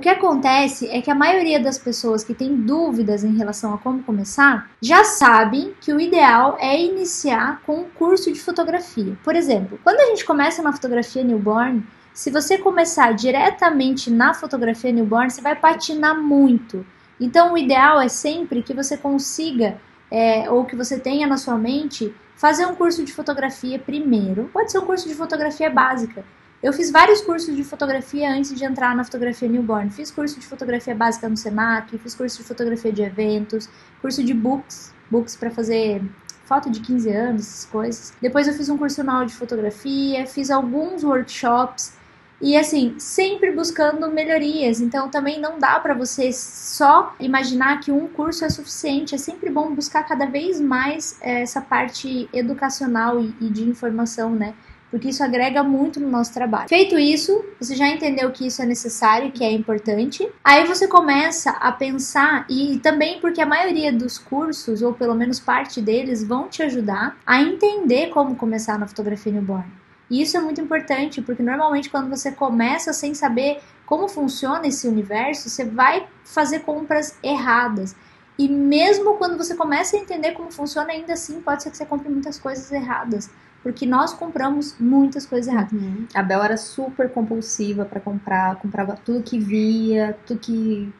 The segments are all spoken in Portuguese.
O que acontece é que a maioria das pessoas que tem dúvidas em relação a como começar, já sabem que o ideal é iniciar com um curso de fotografia. Por exemplo, quando a gente começa na fotografia newborn, se você começar diretamente na fotografia newborn, você vai patinar muito. Então, o ideal é sempre que você consiga, ou que você tenha na sua mente, fazer um curso de fotografia primeiro. Pode ser um curso de fotografia básica. Eu fiz vários cursos de fotografia antes de entrar na fotografia newborn. Fiz curso de fotografia básica no Senac, fiz curso de fotografia de eventos, curso de books para fazer foto de 15 anos, essas coisas. Depois eu fiz um curso na aula de fotografia, fiz alguns workshops. E assim, sempre buscando melhorias. Então também não dá para você só imaginar que um curso é suficiente. É sempre bom buscar cada vez mais essa parte educacional e de informação, né? Porque isso agrega muito no nosso trabalho. Feito isso, você já entendeu que isso é necessário, que é importante. Aí você começa a pensar, e também porque a maioria dos cursos, ou pelo menos parte deles, vão te ajudar a entender como começar na fotografia newborn. E isso é muito importante, porque normalmente quando você começa sem saber como funciona esse universo, você vai fazer compras erradas. E mesmo quando você começa a entender como funciona, ainda assim pode ser que você compre muitas coisas erradas. Porque nós compramos muitas coisas erradas. A Bel era super compulsiva pra comprar, comprava tudo que via, tudo que...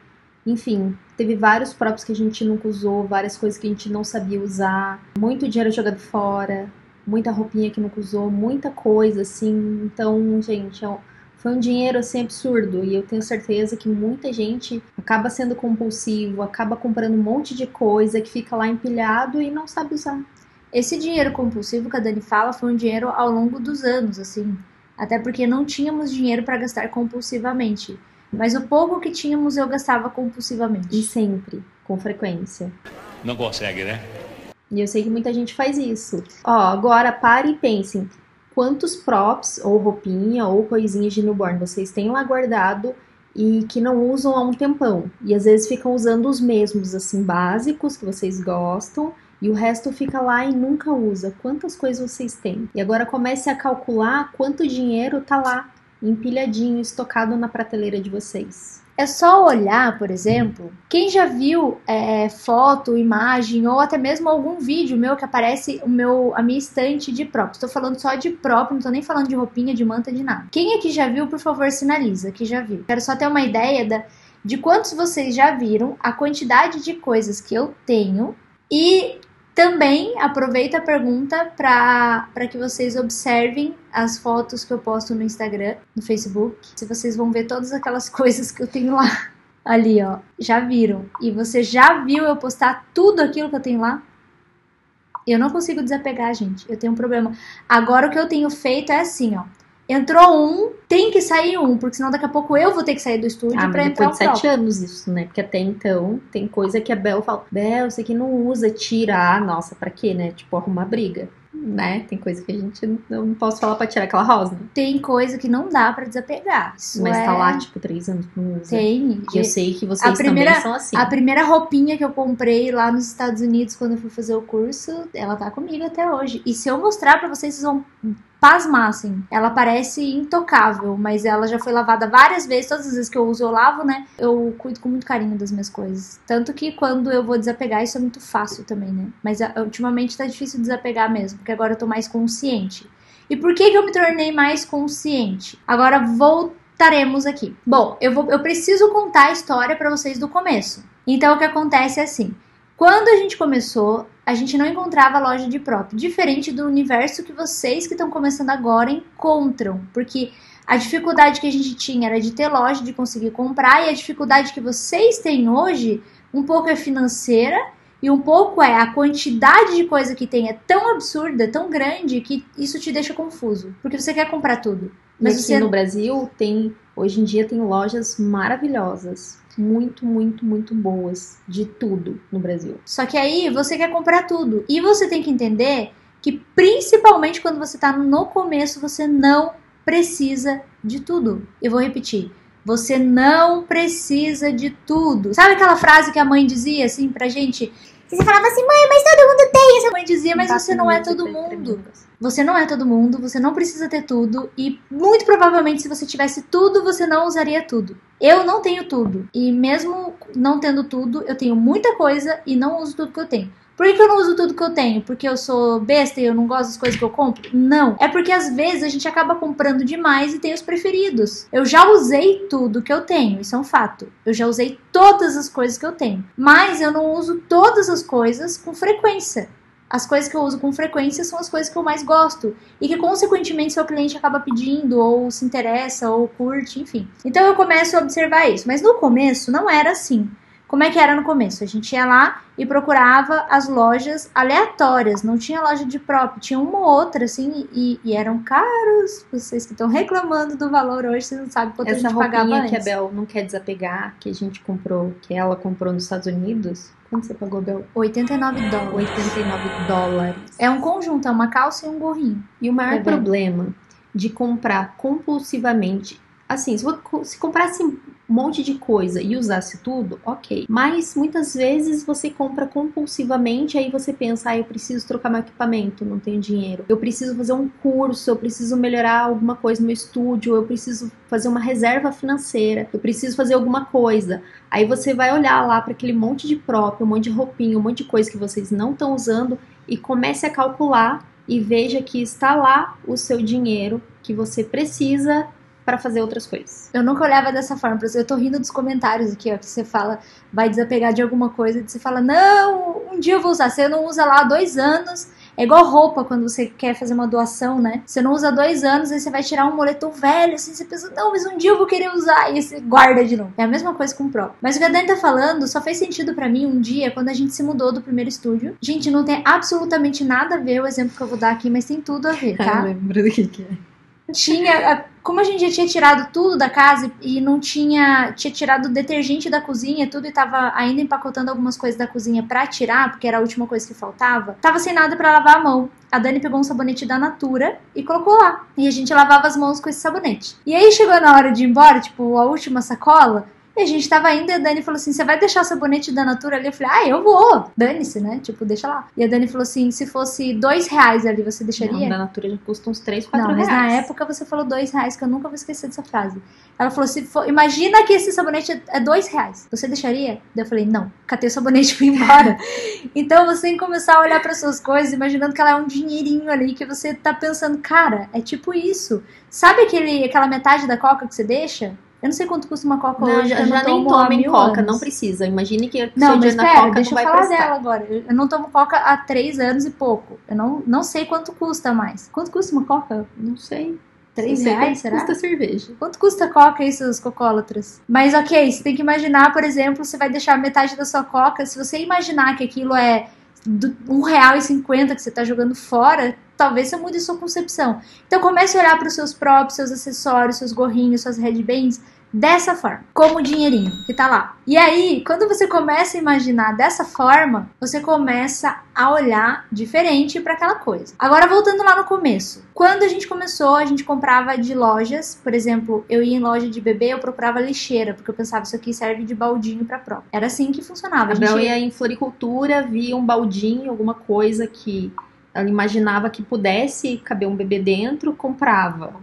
Enfim, teve vários props que a gente nunca usou, várias coisas que a gente não sabia usar, muito dinheiro jogado fora, muita roupinha que nunca usou, muita coisa, assim. Então, gente, foi um dinheiro, assim, absurdo. E eu tenho certeza que muita gente acaba sendo compulsivo, acaba comprando um monte de coisa que fica lá empilhado e não sabe usar. Esse dinheiro compulsivo que a Dani fala foi um dinheiro ao longo dos anos, assim. Até porque não tínhamos dinheiro para gastar compulsivamente. Mas o pouco que tínhamos eu gastava compulsivamente. E sempre, com frequência. Não consegue, né? E eu sei que muita gente faz isso. Ó, agora pare e pensem. Quantos props, ou roupinha, ou coisinhas de newborn vocês têm lá guardado e que não usam há um tempão? E às vezes ficam usando os mesmos, assim, básicos, que vocês gostam, e o resto fica lá e nunca usa. Quantas coisas vocês têm? E agora comece a calcular quanto dinheiro tá lá, empilhadinho, estocado na prateleira de vocês. É só olhar, por exemplo, quem já viu foto, imagem ou até mesmo algum vídeo meu que aparece a minha estante de props. Estou falando só de prop, não estou nem falando de roupinha, de manta, de nada. Quem aqui já viu, por favor, sinaliza que já viu. Quero só ter uma ideia de quantos vocês já viram, a quantidade de coisas que eu tenho. E também aproveito a pergunta para que vocês observem as fotos que eu posto no Instagram, no Facebook. Se vocês vão ver todas aquelas coisas que eu tenho lá. Ali, ó. Já viram? E você já viu eu postar tudo aquilo que eu tenho lá? Eu não consigo desapegar, gente. Eu tenho um problema. Agora o que eu tenho feito é assim, ó. Entrou um, tem que sair um, porque senão daqui a pouco eu vou ter que sair do estúdio pra entrar um depois de 7 anos isso, né? Porque até então tem coisa que a Bel fala, Bel, isso aqui não usa, tira. Ah, nossa, pra quê, né? Tipo, arrumar briga, né? Tem coisa que a gente não posso falar pra tirar aquela rosa. Tem coisa que não dá pra desapegar. Isso mas tá lá, tipo, 3 anos que não usa. Tem. E eu sei que vocês também são assim. A primeira roupinha que eu comprei lá nos Estados Unidos quando eu fui fazer o curso, ela tá comigo até hoje. E se eu mostrar pra vocês, vocês vão pasmar, assim. Ela parece intocável, mas ela já foi lavada várias vezes. Todas as vezes que eu uso, eu lavo, né? Eu cuido com muito carinho das minhas coisas. Tanto que quando eu vou desapegar, isso é muito fácil também, né? Mas ultimamente tá difícil desapegar mesmo, porque agora eu tô mais consciente. E por que eu me tornei mais consciente? Agora voltaremos aqui. Bom, eu preciso contar a história pra vocês do começo. Então o que acontece é assim. Quando a gente começou, a gente não encontrava loja de prop, diferente do universo que vocês que estão começando agora encontram, porque a dificuldade que a gente tinha era de ter loja, de conseguir comprar, e a dificuldade que vocês têm hoje, um pouco é financeira, e um pouco a quantidade de coisa que tem é tão absurda, tão grande, que isso te deixa confuso, porque você quer comprar tudo. Mas aqui no Brasil, hoje em dia tem lojas maravilhosas. Muito, muito, muito boas de tudo no Brasil. Só que aí você quer comprar tudo. E você tem que entender que principalmente quando você tá no começo, você não precisa de tudo. Eu vou repetir. Você não precisa de tudo. Sabe aquela frase que a mãe dizia assim pra gente? E você falava assim, mãe, mas todo mundo tem. E sua mãe dizia, mas você não é todo mundo. Você não é todo mundo, você não precisa ter tudo. E muito provavelmente se você tivesse tudo, você não usaria tudo. Eu não tenho tudo. E mesmo não tendo tudo, eu tenho muita coisa e não uso tudo que eu tenho. Por que eu não uso tudo que eu tenho? Porque eu sou besta e eu não gosto das coisas que eu compro? Não. É porque às vezes a gente acaba comprando demais e tem os preferidos. Eu já usei tudo que eu tenho, isso é um fato. Eu já usei todas as coisas que eu tenho. Mas eu não uso todas as coisas com frequência. As coisas que eu uso com frequência são as coisas que eu mais gosto. E que, consequentemente, seu cliente acaba pedindo, ou se interessa, ou curte, enfim. Então eu começo a observar isso. Mas no começo não era assim. Como é que era no começo? A gente ia lá e procurava as lojas aleatórias, não tinha loja de prop, tinha uma ou outra, assim, e eram caros. Vocês que estão reclamando do valor hoje, vocês não sabem quanto a gente pagava antes. Essa roupinha que a Bel não quer desapegar, que a gente comprou, que ela comprou nos Estados Unidos, quanto você pagou, Bel? $89. $89. É um conjunto, é uma calça e um gorrinho. E o maior problema de comprar compulsivamente, assim, se comprasse um monte de coisa e usasse tudo, ok. Mas muitas vezes você compra compulsivamente, aí você pensa, eu preciso trocar meu equipamento, não tenho dinheiro. Eu preciso fazer um curso, eu preciso melhorar alguma coisa no meu estúdio, eu preciso fazer uma reserva financeira, eu preciso fazer alguma coisa. Aí você vai olhar lá para aquele monte de prop, um monte de roupinha, um monte de coisa que vocês não estão usando e comece a calcular e veja que está lá o seu dinheiro que você precisa para fazer outras coisas. Eu nunca olhava dessa forma. Eu tô rindo dos comentários aqui, ó, que você fala, vai desapegar de alguma coisa, e você fala, não, um dia eu vou usar. Você não usa lá há 2 anos. É igual roupa quando você quer fazer uma doação, né? Você não usa há 2 anos, aí você vai tirar um moletom velho, assim, você pensa, não, mas um dia eu vou querer usar, e você guarda de novo. É a mesma coisa com o Pro. Mas o que a Dani tá falando só fez sentido pra mim um dia, quando a gente se mudou do primeiro estúdio. Gente, não tem absolutamente nada a ver o exemplo que eu vou dar aqui, mas tem tudo a ver, tá? Eu lembro do que é. Como a gente já tinha tirado tudo da casa e não tinha tirado o detergente da cozinha, tudo, e tava ainda empacotando algumas coisas da cozinha pra tirar, porque era a última coisa que faltava, tava sem nada pra lavar a mão. A Dani pegou um sabonete da Natura e colocou lá. E a gente lavava as mãos com esse sabonete. E aí chegou na hora de ir embora, tipo, a última sacola, e a gente tava indo e a Dani falou assim, você vai deixar o sabonete da Natura ali? Eu falei, eu vou. Dane-se, né? Tipo, deixa lá. E a Dani falou assim, se fosse R$2 ali, você deixaria? Não, da Natura já custa uns 3, 4 reais. Não, mas na época você falou R$2, que eu nunca vou esquecer dessa frase. Ela falou, imagina que esse sabonete é R$2. Você deixaria? Daí eu falei, não. Catei o sabonete e fui embora. Então você tem que começar a olhar para suas coisas, imaginando que ela é um dinheirinho ali, que você tá pensando, cara, é tipo isso. Sabe aquela metade da coca que você deixa? Eu não sei quanto custa uma coca hoje. Já nem tomem coca, não precisa. Imagine que seu dia na coca deixa não vai eu falar prestar. dela agora. Eu não tomo coca há 3 anos e pouco. Eu não sei quanto custa mais. Quanto custa uma coca? Não sei. R$3, será? Custa cerveja. Quanto custa coca aí, seus cocólatras? Mas ok, você tem que imaginar, por exemplo, você vai deixar metade da sua coca. Se você imaginar que aquilo é R$1,50 que você tá jogando fora, talvez você mude sua concepção. Então comece a olhar para os seus próprios, seus acessórios, seus gorrinhos, suas headbands dessa forma, como o dinheirinho que tá lá. E aí, quando você começa a imaginar dessa forma, você começa a olhar diferente para aquela coisa. Agora, voltando lá no começo. Quando a gente começou, a gente comprava de lojas. Por exemplo, eu ia em loja de bebê, eu procurava lixeira, porque eu pensava, isso aqui serve de baldinho pra prova. Era assim que funcionava. A Bel ia em floricultura, via um baldinho, alguma coisa que ela imaginava que pudesse caber um bebê dentro, comprava.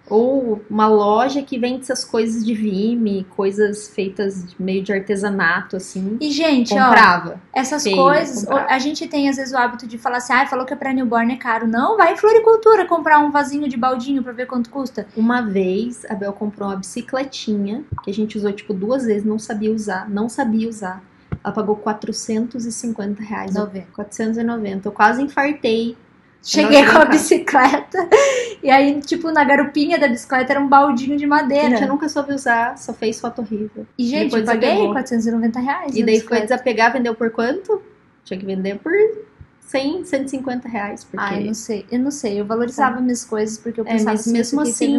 Ou uma loja que vende essas coisas de Vime, coisas feitas meio de artesanato, assim. E, gente, comprava. Essas coisas, a gente tem às vezes o hábito de falar assim, falou que é pra newborn é caro. Não, vai em floricultura comprar um vasinho de baldinho pra ver quanto custa. Uma vez, a Bel comprou uma bicicletinha, que a gente usou, 2 vezes, não sabia usar. Ela pagou R$450. 490. Eu quase infartei. Cheguei com a bicicleta e aí, na garupinha da bicicleta era um baldinho de madeira. Gente, eu nunca soube usar, só fez foto horrível. E, gente, eu paguei R$490. E daí foi desapegar, vendeu por quanto? Tinha que vender por R$150. Porque... Eu não sei. Eu valorizava minhas coisas porque eu pensava mas mesmo assim,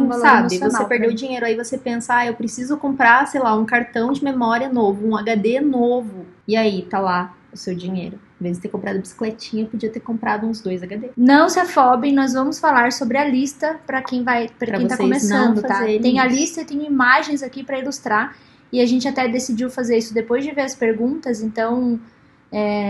você perdeu dinheiro, aí você pensa, eu preciso comprar, sei lá, um cartão de memória novo, um HD novo. E aí, tá lá o seu dinheiro. Em vez de ter comprado bicicletinha, podia ter comprado uns 2 HD. Não se afobem, nós vamos falar sobre a lista para quem tá começando, tá? Tem a lista e tem imagens aqui para ilustrar. E a gente até decidiu fazer isso depois de ver as perguntas, então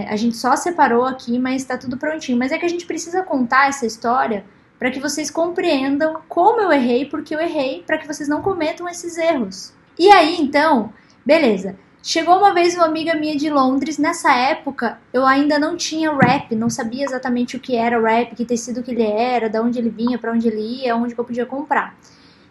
A gente só separou aqui, mas tá tudo prontinho. Mas é que a gente precisa contar essa história para que vocês compreendam como eu errei, porque eu errei, para que vocês não cometam esses erros. E aí, então, beleza. Chegou uma vez uma amiga minha de Londres. Nessa época, eu ainda não tinha wrap, não sabia exatamente o que era wrap, que tecido que ele era, de onde ele vinha, para onde ele ia, onde que eu podia comprar.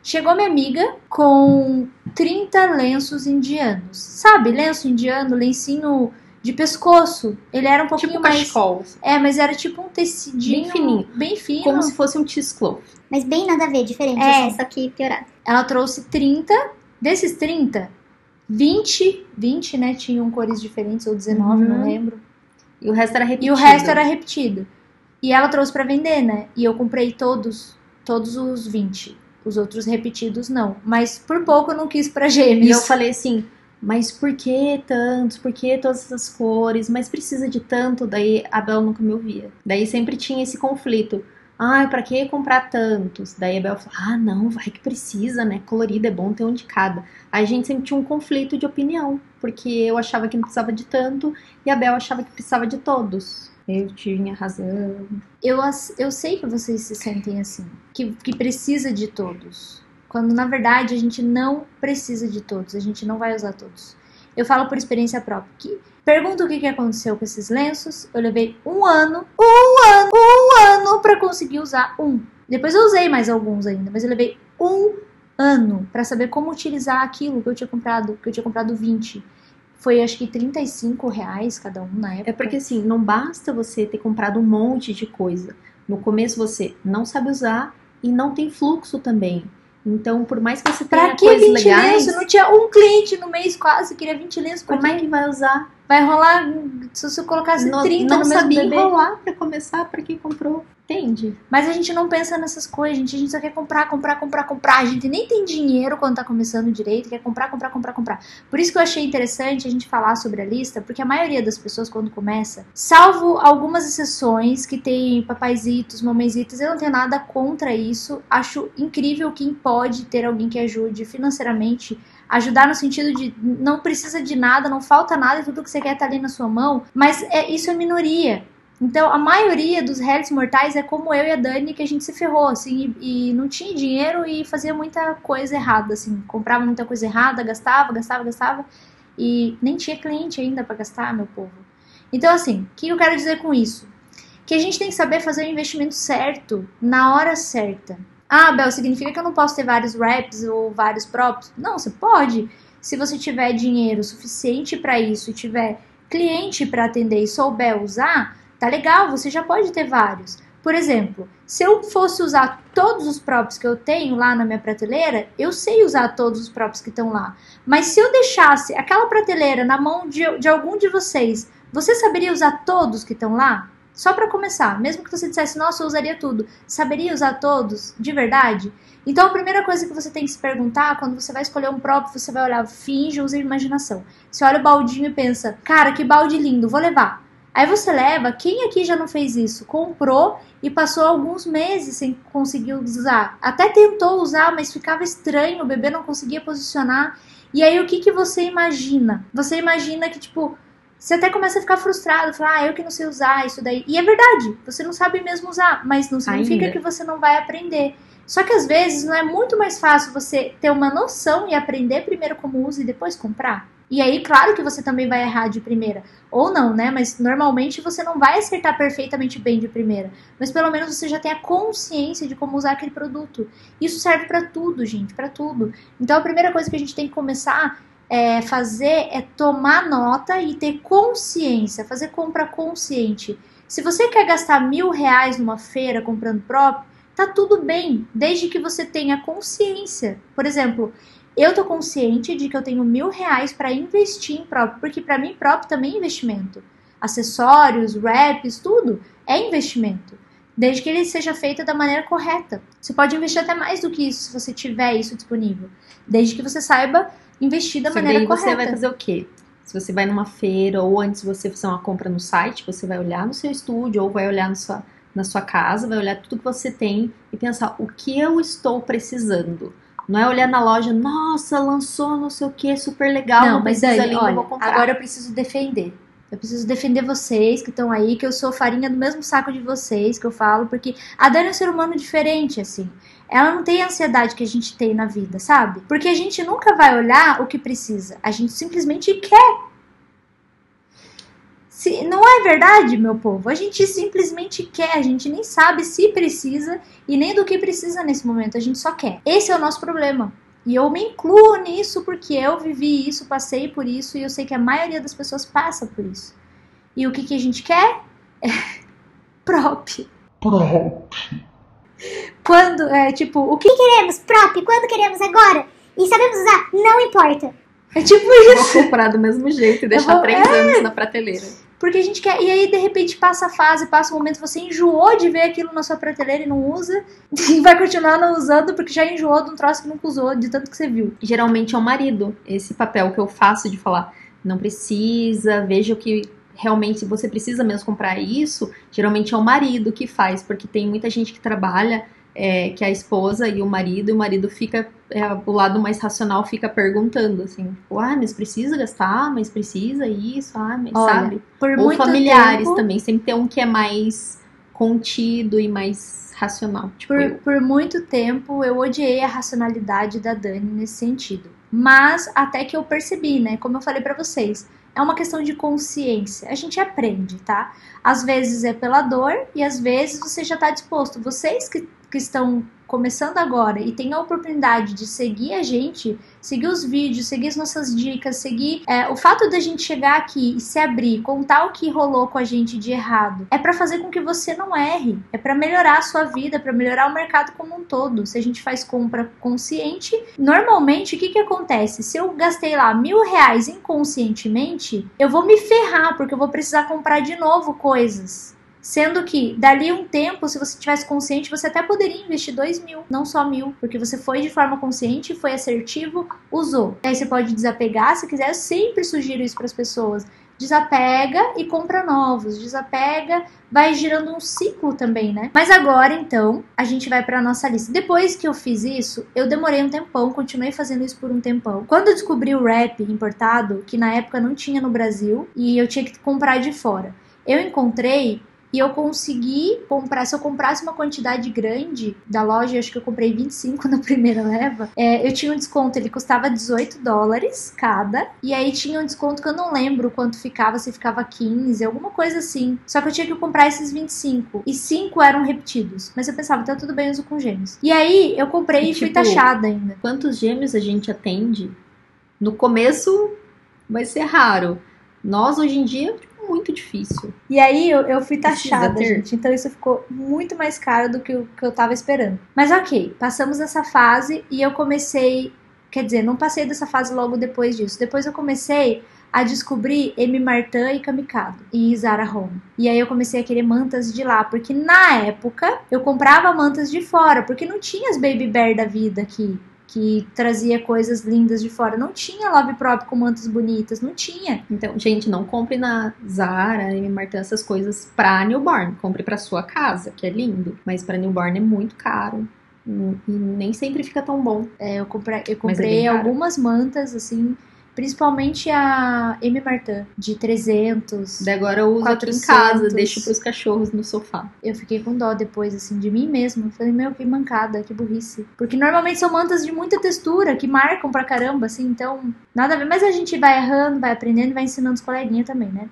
Chegou minha amiga com 30 lenços indianos. Sabe, lenço indiano, lencinho de pescoço. Ele era um pouquinho tipo mais... cachecol. mas era tipo um tecidinho... Bem fininho. Bem fino. Como se fosse um cheesecloth. Mas bem nada a ver, diferente, assim, só que piorado. Ela trouxe 30. Desses 30, 20, né, tinham cores diferentes, ou 19, não lembro. E o resto era repetido. E ela trouxe pra vender, né? E eu comprei todos os 20. Os outros repetidos, não. Mas por pouco eu não quis pra gêmeos. E eu falei assim, mas por que tantos? Por que todas essas cores? Mas precisa de tanto? Daí a Bel nunca me ouvia. Daí sempre tinha esse conflito. Ai, pra que comprar tantos? Daí a Bel falou, não, vai que precisa, né? Colorido é bom ter um de cada. Aí a gente sempre tinha um conflito de opinião, porque eu achava que não precisava de tanto e a Bel achava que precisava de todos. Eu tinha razão. Eu sei que vocês se sentem assim, que precisa de todos. Quando na verdade a gente não precisa de todos, a gente não vai usar todos. Eu falo por experiência própria. Pergunta o que aconteceu com esses lenços. Eu levei um ano pra conseguir usar um. Depois eu usei mais alguns ainda, mas eu levei um ano pra saber como utilizar aquilo que eu tinha comprado 20. Foi acho que R$35 cada um na época. É porque assim, não basta você ter comprado um monte de coisa. No começo você não sabe usar e não tem fluxo também. Então, por mais que você tenha coisas legais... Pra que 20 lenços? Não tinha um cliente no mês quase, queria 20 lenços. Como é que vai usar? Vai rolar, se você colocasse 30 no mesmo sabia bebê. enrolar pra começar, pra quem comprou. Entende? Mas a gente não pensa nessas coisas, a gente só quer comprar. A gente nem tem dinheiro quando tá começando direito, quer comprar. Por isso que eu achei interessante a gente falar sobre a lista, porque a maioria das pessoas quando começa, salvo algumas exceções que tem papaizitos, mamãezitos, eu não tenho nada contra isso. Acho incrível quem pode ter alguém que ajude financeiramente, ajudar no sentido de não precisa de nada, não falta nada, tudo que você quer tá ali na sua mão, mas isso é minoria. Então, a maioria dos réis mortais é como eu e a Dani, que a gente se ferrou, assim, e não tinha dinheiro e fazia muita coisa errada, assim, comprava muita coisa errada, gastava, e nem tinha cliente ainda pra gastar, meu povo. Então, assim, o que eu quero dizer com isso? Que a gente tem que saber fazer o investimento certo, na hora certa. Ah, Bel, significa que eu não posso ter vários wraps ou vários props? Não, você pode. Se você tiver dinheiro suficiente pra isso e tiver cliente pra atender e souber usar... Tá legal, você já pode ter vários. Por exemplo, se eu fosse usar todos os props que eu tenho lá na minha prateleira, eu sei usar todos os props que estão lá. Mas se eu deixasse aquela prateleira na mão de algum de vocês, você saberia usar todos que estão lá? Só para começar, mesmo que você dissesse, nossa, eu usaria tudo. Saberia usar todos? De verdade? Então a primeira coisa que você tem que se perguntar, quando você vai escolher um prop, você vai olhar, finge, usa a imaginação. Você olha o baldinho e pensa, cara, que balde lindo, vou levar. Aí você leva, quem aqui já não fez isso? Comprou e passou alguns meses sem conseguir usar. Até tentou usar, mas ficava estranho, o bebê não conseguia posicionar. E aí o que você imagina? Você imagina que, tipo, você até começa a ficar frustrado, falar, eu que não sei usar isso daí. E é verdade, você não sabe mesmo usar, mas não significa que você não vai aprender. Só que às vezes não é muito mais fácil você ter uma noção e aprender primeiro como usa e depois comprar? E aí, claro que você também vai errar de primeira. Ou não, né? Mas normalmente você não vai acertar perfeitamente bem de primeira. Mas pelo menos você já tem a consciência de como usar aquele produto. Isso serve pra tudo, gente, pra tudo. Então a primeira coisa que a gente tem que começar a fazer é tomar nota e ter consciência, fazer compra consciente. Se você quer gastar R$1.000 numa feira comprando prop, tá tudo bem, desde que você tenha consciência. Por exemplo, eu tô consciente de que eu tenho R$1.000 para investir em prop, porque para mim prop também é investimento. Acessórios, wraps, tudo é investimento, desde que ele seja feito da maneira correta. Você pode investir até mais do que isso se você tiver isso disponível, desde que você saiba investir da maneira correta. Você vai fazer o quê? Se você vai numa feira ou antes de você fazer uma compra no site, você vai olhar no seu estúdio ou vai olhar na sua casa, vai olhar tudo que você tem e pensar o que eu estou precisando. Não é olhar na loja, nossa, lançou não sei o que, super legal, não mas precisa Dani, ali, olha, eu vou comprar. Agora eu preciso defender. Eu preciso defender vocês que estão aí, que eu sou farinha do mesmo saco de vocês, que eu falo, porque a Dani é um ser humano diferente, assim. Ela não tem a ansiedade que a gente tem na vida, sabe? Porque a gente nunca vai olhar o que precisa. A gente simplesmente quer. Não é verdade, meu povo? A gente simplesmente quer. A gente nem sabe se precisa e nem do que precisa nesse momento. A gente só quer. Esse é o nosso problema. E eu me incluo nisso porque eu vivi isso, passei por isso e eu sei que a maioria das pessoas passa por isso. E o que a gente quer? É prop. Quando, o que queremos? Prop. Quando queremos? Agora. E sabemos usar? Não importa. É tipo isso. Vou comprar do mesmo jeito e deixar 3 anos na prateleira. Porque a gente quer. E aí, de repente, passa a fase, passa o momento, você enjoou de ver aquilo na sua prateleira e não usa. E vai continuar não usando porque já enjoou de um troço que nunca usou, de tanto que você viu. Geralmente é o marido. Esse papel que eu faço de falar, não precisa, veja o que realmente você precisa mesmo comprar isso. Geralmente é o marido que faz, porque tem muita gente que trabalha, que é a esposa e o marido fica, o lado mais racional fica perguntando, assim, tipo, mas precisa gastar, mas precisa isso, mas olha, sabe? Ou familiares também, sempre tem um que é mais contido e mais racional. Tipo por muito tempo eu odiei a racionalidade da Dani nesse sentido. Mas até que eu percebi, né, como eu falei pra vocês, é uma questão de consciência. A gente aprende, tá? Às vezes é pela dor e às vezes você já tá disposto. Vocês que estão começando agora e têm a oportunidade de seguir a gente, seguir os vídeos, seguir as nossas dicas, seguir o fato da gente chegar aqui e se abrir, contar o que rolou com a gente de errado, é pra fazer com que você não erre, é pra melhorar a sua vida, pra melhorar o mercado como um todo. Se a gente faz compra consciente, normalmente o que acontece? Se eu gastei lá R$1.000 inconscientemente, eu vou me ferrar porque eu vou precisar comprar de novo coisas. Sendo que, dali um tempo, se você tivesse consciente, você até poderia investir 2.000, não só 1.000. Porque você foi de forma consciente, foi assertivo, usou. Aí você pode desapegar, se quiser. Eu sempre sugiro isso para as pessoas. Desapega e compra novos. Desapega, vai girando um ciclo também, né? Mas agora, então, a gente vai para nossa lista. Depois que eu fiz isso, eu demorei um tempão, continuei fazendo isso por um tempão. Quando eu descobri o wrap importado, que na época não tinha no Brasil, e eu tinha que comprar de fora, eu encontrei... E eu consegui comprar, se eu comprasse uma quantidade grande da loja, acho que eu comprei 25 na primeira leva, eu tinha um desconto, ele custava $18 cada, e aí tinha um desconto que eu não lembro quanto ficava, se ficava 15, alguma coisa assim. Só que eu tinha que comprar esses 25, e 5 eram repetidos. Mas eu pensava, tá tudo bem, eu uso com gêmeos. E aí eu comprei e fui taxada ainda. Quantos gêmeos a gente atende? No começo vai ser raro. Nós, hoje em dia... muito difícil. E aí eu fui taxada, gente. Então isso ficou muito mais caro do que o que eu tava esperando. Mas ok, passamos essa fase e eu comecei... Quer dizer, não passei dessa fase logo depois disso. Depois eu comecei a descobrir M. Martin e Kamikado e Zara Home. E aí eu comecei a querer mantas de lá, porque na época eu comprava mantas de fora, porque não tinha as Baby Bear da vida aqui, que trazia coisas lindas de fora. Não tinha Love Prop com mantas bonitas, não tinha. Então, gente, não compre na Zara, M. Martin, essas coisas pra newborn. Compre pra sua casa, que é lindo. Mas pra newborn é muito caro. E nem sempre fica tão bom. Eu comprei algumas mantas, assim... Principalmente a M. Martin, de 300. Daí agora eu uso aqui em casa, deixo pros cachorros no sofá. Eu fiquei com dó depois, assim, de mim mesma. Falei, meu, que mancada, que burrice. Porque normalmente são mantas de muita textura, que marcam pra caramba, assim, então nada a ver. Mas a gente vai errando, vai aprendendo e vai ensinando os coleguinhas também, né?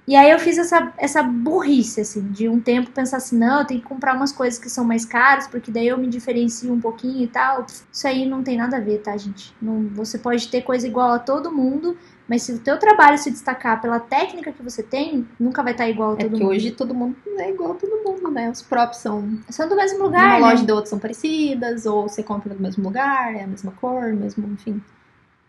E aí eu fiz essa burrice, assim, de um tempo pensar assim, não, eu tenho que comprar umas coisas que são mais caras, porque daí eu me diferencio um pouquinho e tal. Isso aí não tem nada a ver, tá, gente? Não, você pode ter coisa igual a todo mundo, mas se o teu trabalho se destacar pela técnica que você tem, nunca vai estar igual a todo mundo. É porque hoje todo mundo é igual a todo mundo, né? Os próprios são do mesmo lugar, uma né? loja e da outra são parecidas, ou você compra do mesmo lugar, é a mesma cor, mesmo, enfim,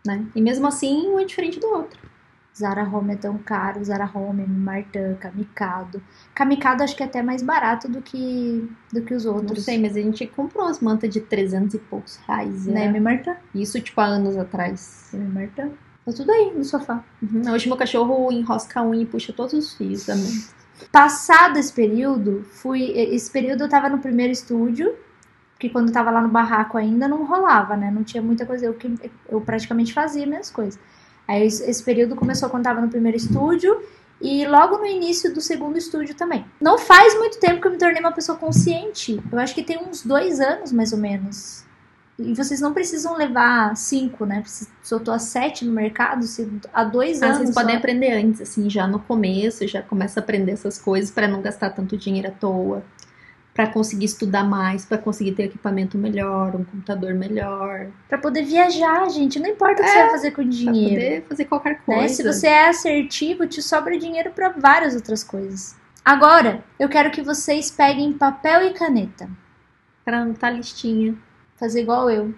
né? E mesmo assim, um é diferente do outro. Zara Home é tão caro, Zara Home, Martin, Kamikado. Kamikado acho que é até mais barato do que os outros. Não sei, mas a gente comprou as mantas de 300 e poucos reais. Né, M. Martin? Isso, tipo, há anos atrás. M. Martin. Tá tudo aí no sofá. Hoje meu cachorro enrosca a unha e puxa todos os fios da manta. Passado esse período, eu tava no primeiro estúdio, porque quando eu tava lá no barraco ainda não rolava, né? Não tinha muita coisa, eu praticamente fazia as minhas coisas. Aí esse período começou quando tava no primeiro estúdio e logo no início do segundo estúdio também. Não faz muito tempo que eu me tornei uma pessoa consciente. Eu acho que tem uns 2 anos, mais ou menos. E vocês não precisam levar 5, né? Se eu tô há 7 no mercado, se há 2 anos. Vocês podem aprender antes, assim, já no começo, já começa a aprender essas coisas para não gastar tanto dinheiro à toa, para conseguir estudar mais, para conseguir ter equipamento melhor, um computador melhor, Pra poder viajar, gente. Não importa o que você vai fazer com o para dinheiro. poder fazer qualquer coisa. Né? Se você é assertivo, te sobra dinheiro pra várias outras coisas. Agora, eu quero que vocês peguem papel e caneta. Para anotar a listinha. Fazer igual eu.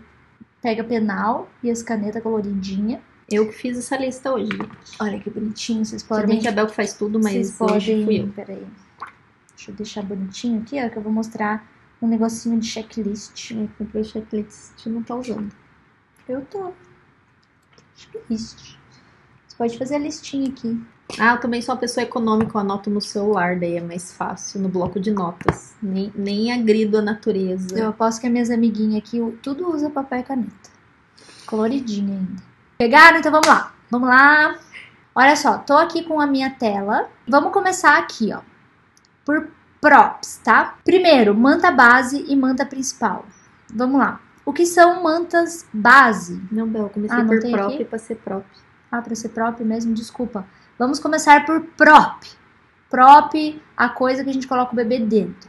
Pega penal e as canetas coloridinhas. Eu que fiz essa lista hoje. Olha que bonitinho, vocês Tudo bem podem... que a Bel que faz tudo, mas Vocês hoje fui eu. podem... Peraí. Deixa eu deixar bonitinho aqui, ó, que eu vou mostrar um negocinho de checklist. Comprei o checklist, não tá usando. Eu tô. Checklist. Você pode fazer a listinha aqui. Eu também sou uma pessoa econômica, eu anoto no celular, daí é mais fácil, no bloco de notas. Nem agrido a natureza. Eu aposto que as minhas amiguinhas aqui tudo usa papel e caneta. Coloridinha ainda. Pegaram? Então vamos lá. Vamos lá. Olha só, tô aqui com a minha tela. Vamos começar aqui, ó. Por props, tá? Primeiro, manta base e manta principal. Vamos lá. O que são mantas base? Não, Bel, eu comecei não por tem prop aqui? pra ser prop. Pra ser prop mesmo? Desculpa. Vamos começar por prop. Prop, a coisa que a gente coloca o bebê dentro.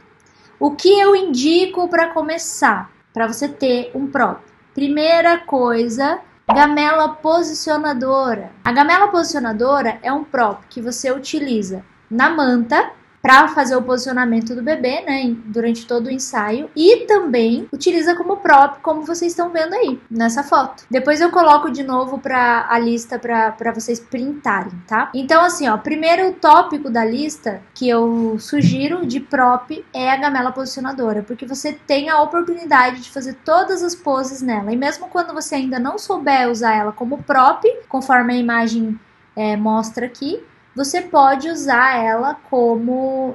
O que eu indico para começar? Para você ter um prop. Primeira coisa, gamela posicionadora. A gamela posicionadora é um prop que você utiliza na manta para fazer o posicionamento do bebê, né, durante todo o ensaio, e também utiliza como prop, como vocês estão vendo aí nessa foto. Depois eu coloco de novo para a lista para vocês printarem, tá? Então assim, ó, primeiro tópico da lista que eu sugiro de prop é a gamela posicionadora, porque você tem a oportunidade de fazer todas as poses nela, e mesmo quando você ainda não souber usar ela como prop, conforme a imagem mostra aqui, você pode usar ela como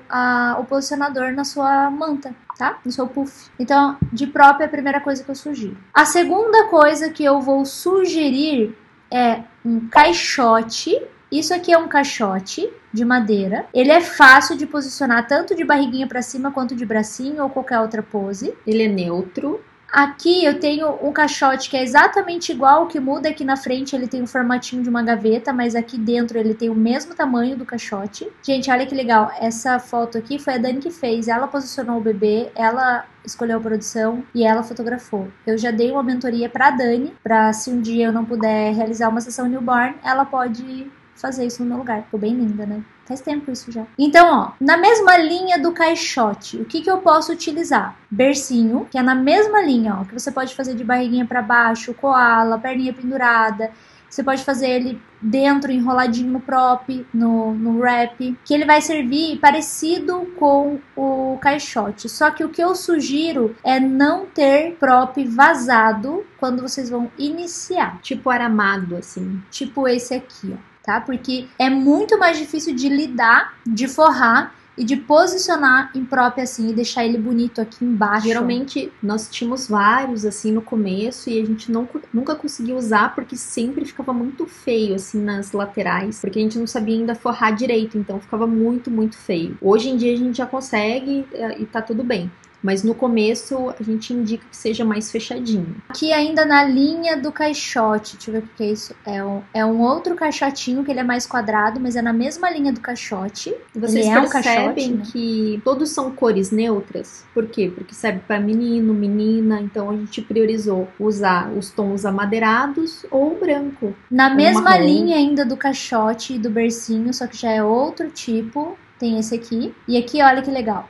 o posicionador na sua manta, tá? No seu puff. Então, de prop é a primeira coisa que eu sugiro. A segunda coisa que eu vou sugerir é um caixote. Isso aqui é um caixote de madeira. Ele é fácil de posicionar tanto de barriguinha pra cima quanto de bracinho ou qualquer outra pose. Ele é neutro. Aqui eu tenho um caixote que é exatamente igual, o que muda é que na frente ele tem o formatinho de uma gaveta, mas aqui dentro ele tem o mesmo tamanho do caixote. Gente, olha que legal, essa foto aqui foi a Dani que fez, ela posicionou o bebê, ela escolheu a produção e ela fotografou. Eu já dei uma mentoria pra Dani, pra se um dia eu não puder realizar uma sessão newborn, ela pode fazer isso no meu lugar. Ficou bem linda, né? Faz tempo isso já. Então, ó, na mesma linha do caixote, o que eu posso utilizar? Bercinho, que é na mesma linha, ó, que você pode fazer de barriguinha pra baixo, koala, perninha pendurada. Você pode fazer ele dentro, enroladinho no prop, no wrap, que ele vai servir parecido com o caixote. Só que o que eu sugiro é não ter prop vazado quando vocês vão iniciar. Tipo aramado, assim. Tipo esse aqui, ó. Tá? Porque é muito mais difícil de lidar, de forrar e de posicionar em prop assim e deixar ele bonito aqui embaixo. Geralmente nós tínhamos vários assim no começo e a gente nunca conseguia usar porque sempre ficava muito feio assim nas laterais, porque a gente não sabia ainda forrar direito, então ficava muito, muito feio. Hoje em dia a gente já consegue e tá tudo bem. Mas no começo a gente indica que seja mais fechadinho. Aqui ainda na linha do caixote, deixa eu ver o que é isso. É um outro caixotinho que ele é mais quadrado, mas é na mesma linha do caixote. E vocês ele percebem que todos são cores neutras? Por quê? Porque serve para menino, menina, então a gente priorizou usar os tons amadeirados ou branco. Na mesma marrom. linha ainda do caixote e do bercinho, só que já é outro tipo. Tem esse aqui. E aqui, olha que legal.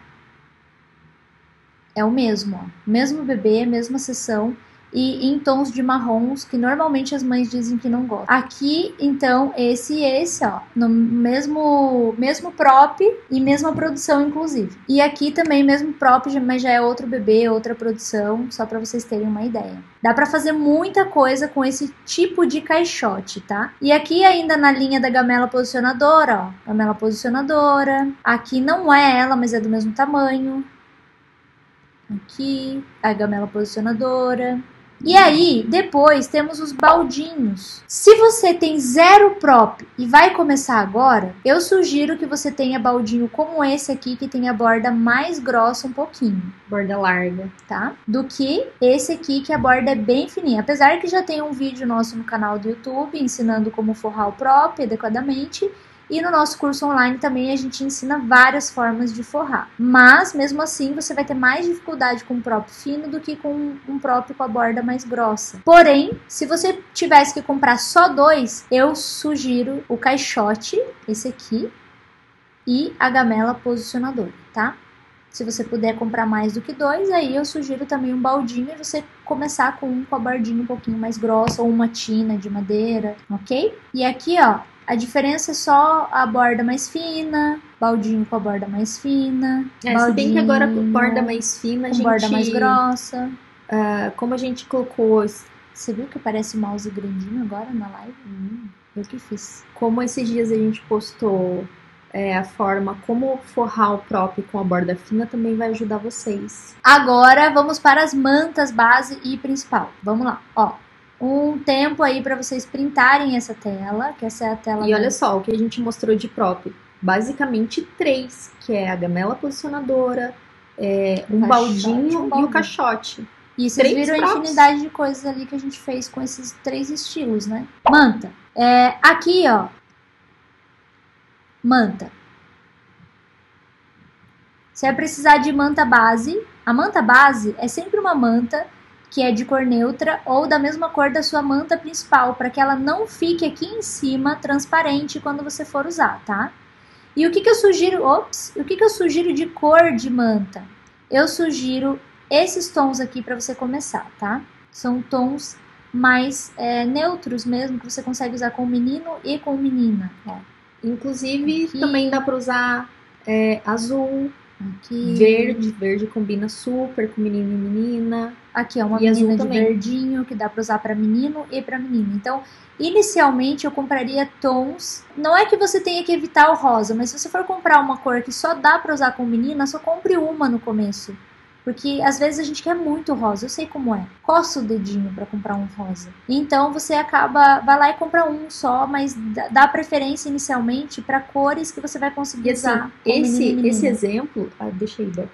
É o mesmo, ó. Mesmo bebê, mesma seção e em tons de marrons que normalmente as mães dizem que não gostam. Aqui, então, esse e esse, ó, no mesmo prop e mesma produção, inclusive. E aqui também mesmo prop, mas já é outro bebê, outra produção, só pra vocês terem uma ideia. Dá pra fazer muita coisa com esse tipo de caixote, tá? E aqui ainda na linha da gamela posicionadora, ó, gamela posicionadora. Aqui não é ela, mas é do mesmo tamanho. Aqui, a gamela posicionadora. E aí, depois temos os baldinhos. Se você tem 0 prop e vai começar agora, eu sugiro que você tenha baldinho como esse aqui, que tem a borda mais grossa um pouquinho. Borda larga. Tá? Do que esse aqui, que a borda é bem fininha. Apesar que já tem um vídeo nosso no canal do YouTube ensinando como forrar o prop adequadamente. E no nosso curso online também a gente ensina várias formas de forrar. Mas, mesmo assim, você vai ter mais dificuldade com um prop fino do que com um prop com a borda mais grossa. Porém, se você tivesse que comprar só 2, eu sugiro o caixote, esse aqui, e a gamela posicionadora, tá? Se você puder comprar mais do que 2, aí eu sugiro também um baldinho e você começar com a bordinha um pouquinho mais grossa ou uma tina de madeira, ok? E aqui, ó, a diferença é só a borda mais fina, baldinho com a borda mais fina, se bem que agora com borda mais fina, com borda mais grossa. Como a gente colocou... Você viu que parece mouse grandinho agora na live? Eu que fiz. Como esses dias a gente postou a forma como forrar o prop com a borda fina, também vai ajudar vocês. Agora vamos para as mantas base e principal. Vamos lá, ó. Um tempo aí para vocês printarem essa tela, que essa é a tela... E olha só, o que a gente mostrou de prop. Basicamente 3, que é a gamela posicionadora, um baldinho e o caixote. E vocês viram a infinidade de coisas ali que a gente fez com esses 3 estilos, né? Manta. Aqui, ó. Manta. Você vai precisar de manta base. A manta base é sempre uma manta que é de cor neutra ou da mesma cor da sua manta principal, para que ela não fique aqui em cima transparente quando você for usar, tá? E o que eu sugiro, o que eu sugiro de cor de manta? Eu sugiro esses tons aqui para você começar, tá? São tons mais neutros mesmo, que você consegue usar com o menino e com menina, ó. Inclusive, aqui também dá para usar azul, aqui. Verde combina super com menino e menina. Aqui é uma e menina azul de também. verdinho, que dá para usar para menino e para menina. Então, inicialmente eu compraria tons. Não é que você tenha que evitar o rosa, mas se você for comprar uma cor que só dá para usar com menina, só compre uma no começo. Porque às vezes a gente quer muito rosa, eu sei como é. Coça o dedinho para comprar um rosa. Então você vai lá e compra um só, mas dá preferência inicialmente para cores que você vai conseguir usar. Esse exemplo, deixa aí, Bel.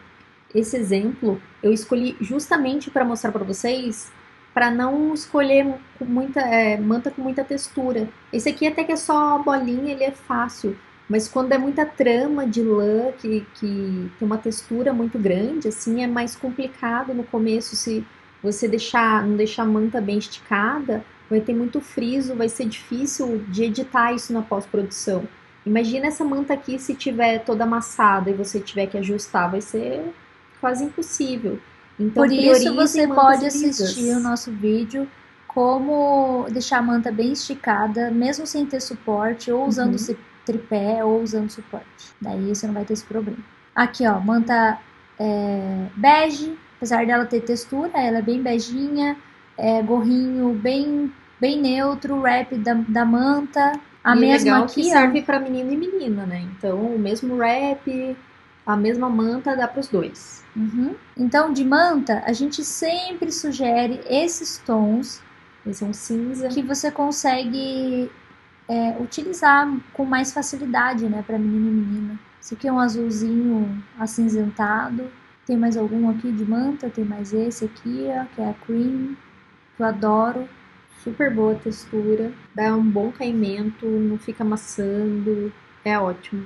Esse exemplo eu escolhi justamente para mostrar para vocês, para não escolher com muita manta com muita textura. Esse aqui até que é só a bolinha, ele é fácil. Mas quando é muita trama de lã, que tem uma textura muito grande, assim, é mais complicado no começo. Se você não deixar a manta bem esticada, vai ter muito friso, vai ser difícil de editar isso na pós-produção. Imagina essa manta aqui se tiver toda amassada e você tiver que ajustar, vai ser quase impossível. Então, por isso você pode assistir o nosso vídeo como deixar a manta bem esticada, mesmo sem ter suporte, ou usando tripé ou usando suporte. Daí você não vai ter esse problema. Aqui, ó, manta bege, apesar dela ter textura, ela é bem beijinha, gorrinho bem neutro, wrap da manta. A mesma legal aqui, que serve para menino e menina, né? Então, o mesmo wrap, a mesma manta dá para os dois. Então, de manta, a gente sempre sugere esses tons. Esse é um cinza. Que você consegue utilizar com mais facilidade, né, para menino e menina. Esse aqui é um azulzinho acinzentado. Tem mais algum aqui de manta? Tem mais esse aqui, ó, que é a cream, que eu adoro. Super boa textura, dá um bom caimento, não fica amassando, é ótimo.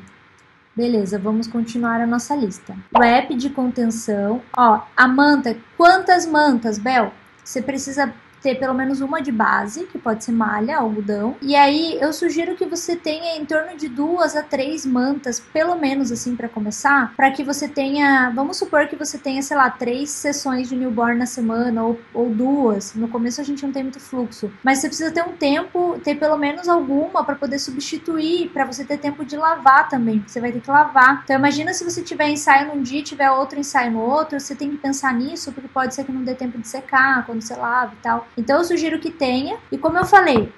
Beleza, vamos continuar a nossa lista. Wrap de contenção. Ó, a manta, quantas mantas, Bel? Você precisa ter pelo menos uma de base, que pode ser malha, algodão. E aí eu sugiro que você tenha em torno de 2 a 3 mantas, pelo menos assim para começar, para que você tenha, vamos supor que você tenha, sei lá, 3 sessões de newborn na semana ou 2. No começo a gente não tem muito fluxo, mas você precisa ter um tempo, ter pelo menos alguma para poder substituir, para você ter tempo de lavar também, porque você vai ter que lavar. Então imagina se você tiver ensaio num dia e tiver outro ensaio no outro, você tem que pensar nisso, porque pode ser que não dê tempo de secar quando você lava e tal. Então eu sugiro que tenha, e como eu falei,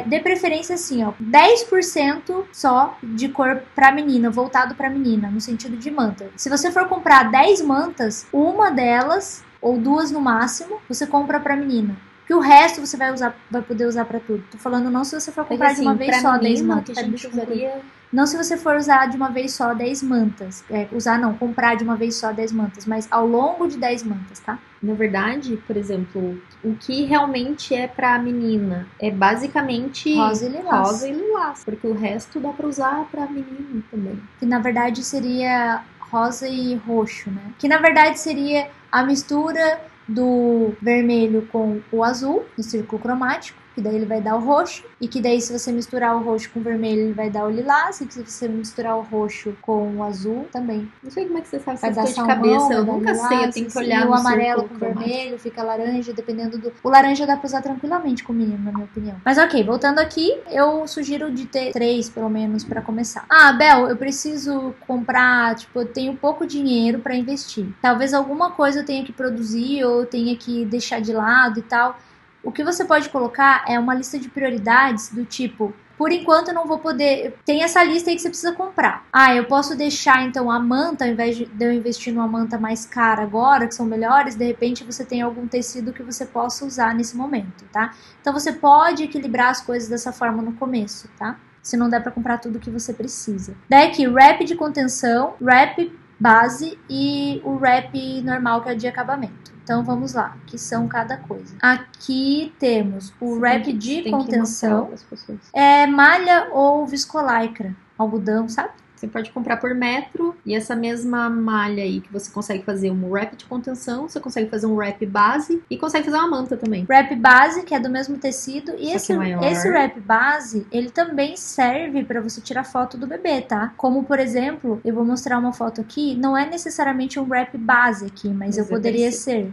dê preferência assim, ó, 10% só de cor pra menina, voltado pra menina, no sentido de manta. Se você for comprar 10 mantas, uma delas ou 2 no máximo, você compra pra menina. Que o resto você vai poder usar pra tudo. Tô falando não se você for comprar de uma vez só 10 mantas. Que a gente usaria... Não se você for usar de uma vez só 10 mantas. Comprar de uma vez só 10 mantas, mas ao longo de 10 mantas, tá? Na verdade, por exemplo, o que realmente é pra menina é basicamente rosa e lilás. Porque o resto dá pra usar pra menino também. Que na verdade seria rosa e roxo, né? Que na verdade seria a mistura do vermelho com o azul, no círculo cromático, que daí ele vai dar o roxo, e que daí se você misturar o roxo com o vermelho, ele vai dar o lilás, e que se você misturar o roxo com o azul, também. Não sei como é que você sabe vai dar de cabeça, eu nunca lilás, sei, eu tenho que olhar no no amarelo com círculo vermelho, fica laranja, dependendo do... O laranja dá pra usar tranquilamente com o menino, na minha opinião. Mas ok, voltando aqui, eu sugiro de ter 3, pelo menos, pra começar. Ah, Bel, eu preciso comprar, tipo, eu tenho pouco dinheiro pra investir. Talvez alguma coisa eu tenha que produzir, ou eu tenha que deixar de lado e tal. O que você pode colocar é uma lista de prioridades do tipo, por enquanto eu não vou poder... Tem essa lista aí que você precisa comprar. Ah, eu posso deixar então a manta, ao invés de eu investir numa manta mais cara agora, que são melhores, de repente você tem algum tecido que você possa usar nesse momento, tá? Então você pode equilibrar as coisas dessa forma no começo, tá? Se não der pra comprar tudo que você precisa. Daí aqui, wrap de contenção, wrap base e o wrap normal, que é o de acabamento. Então vamos lá, que são cada coisa. Aqui temos o wrap de contenção, é malha ou viscolaicra, algodão, sabe? Você pode comprar por metro, e essa mesma malha aí que você consegue fazer um wrap de contenção, você consegue fazer um wrap base e consegue fazer uma manta também. Wrap base, que é do mesmo tecido, e esse wrap base, ele também serve para você tirar foto do bebê, tá? Como, por exemplo, eu vou mostrar uma foto aqui, não é necessariamente um wrap base aqui, mas eu poderia ser.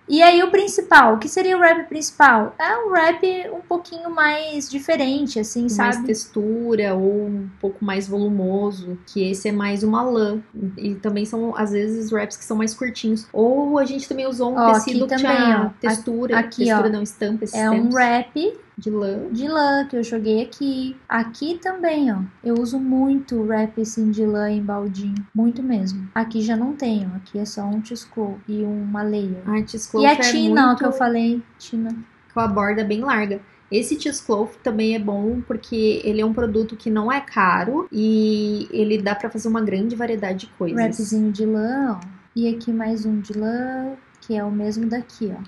E aí o principal, o que seria o wrap principal? É um wrap um pouquinho mais diferente, assim, sabe? Mais textura ou um pouco mais volumoso, que esse é mais uma lã. E também são, às vezes, wraps que são mais curtinhos. Ou a gente também usou um tecido que tinha textura. Aqui, textura não, estampa, esses é um wrap de lã. De lã, que eu joguei aqui. Aqui também, ó. Eu uso muito wrap assim de lã em baldinho. Muito mesmo. Aqui já não tenho. Aqui é só um cheesecloth e uma layer. Cheesecloth e a Tina, ó, que eu falei. Tina. Com a borda bem larga. Esse cheesecloth também é bom porque ele é um produto que não é caro e ele dá pra fazer uma grande variedade de coisas. Wrapzinho de lã, ó. E aqui mais um de lã, que é o mesmo daqui, ó.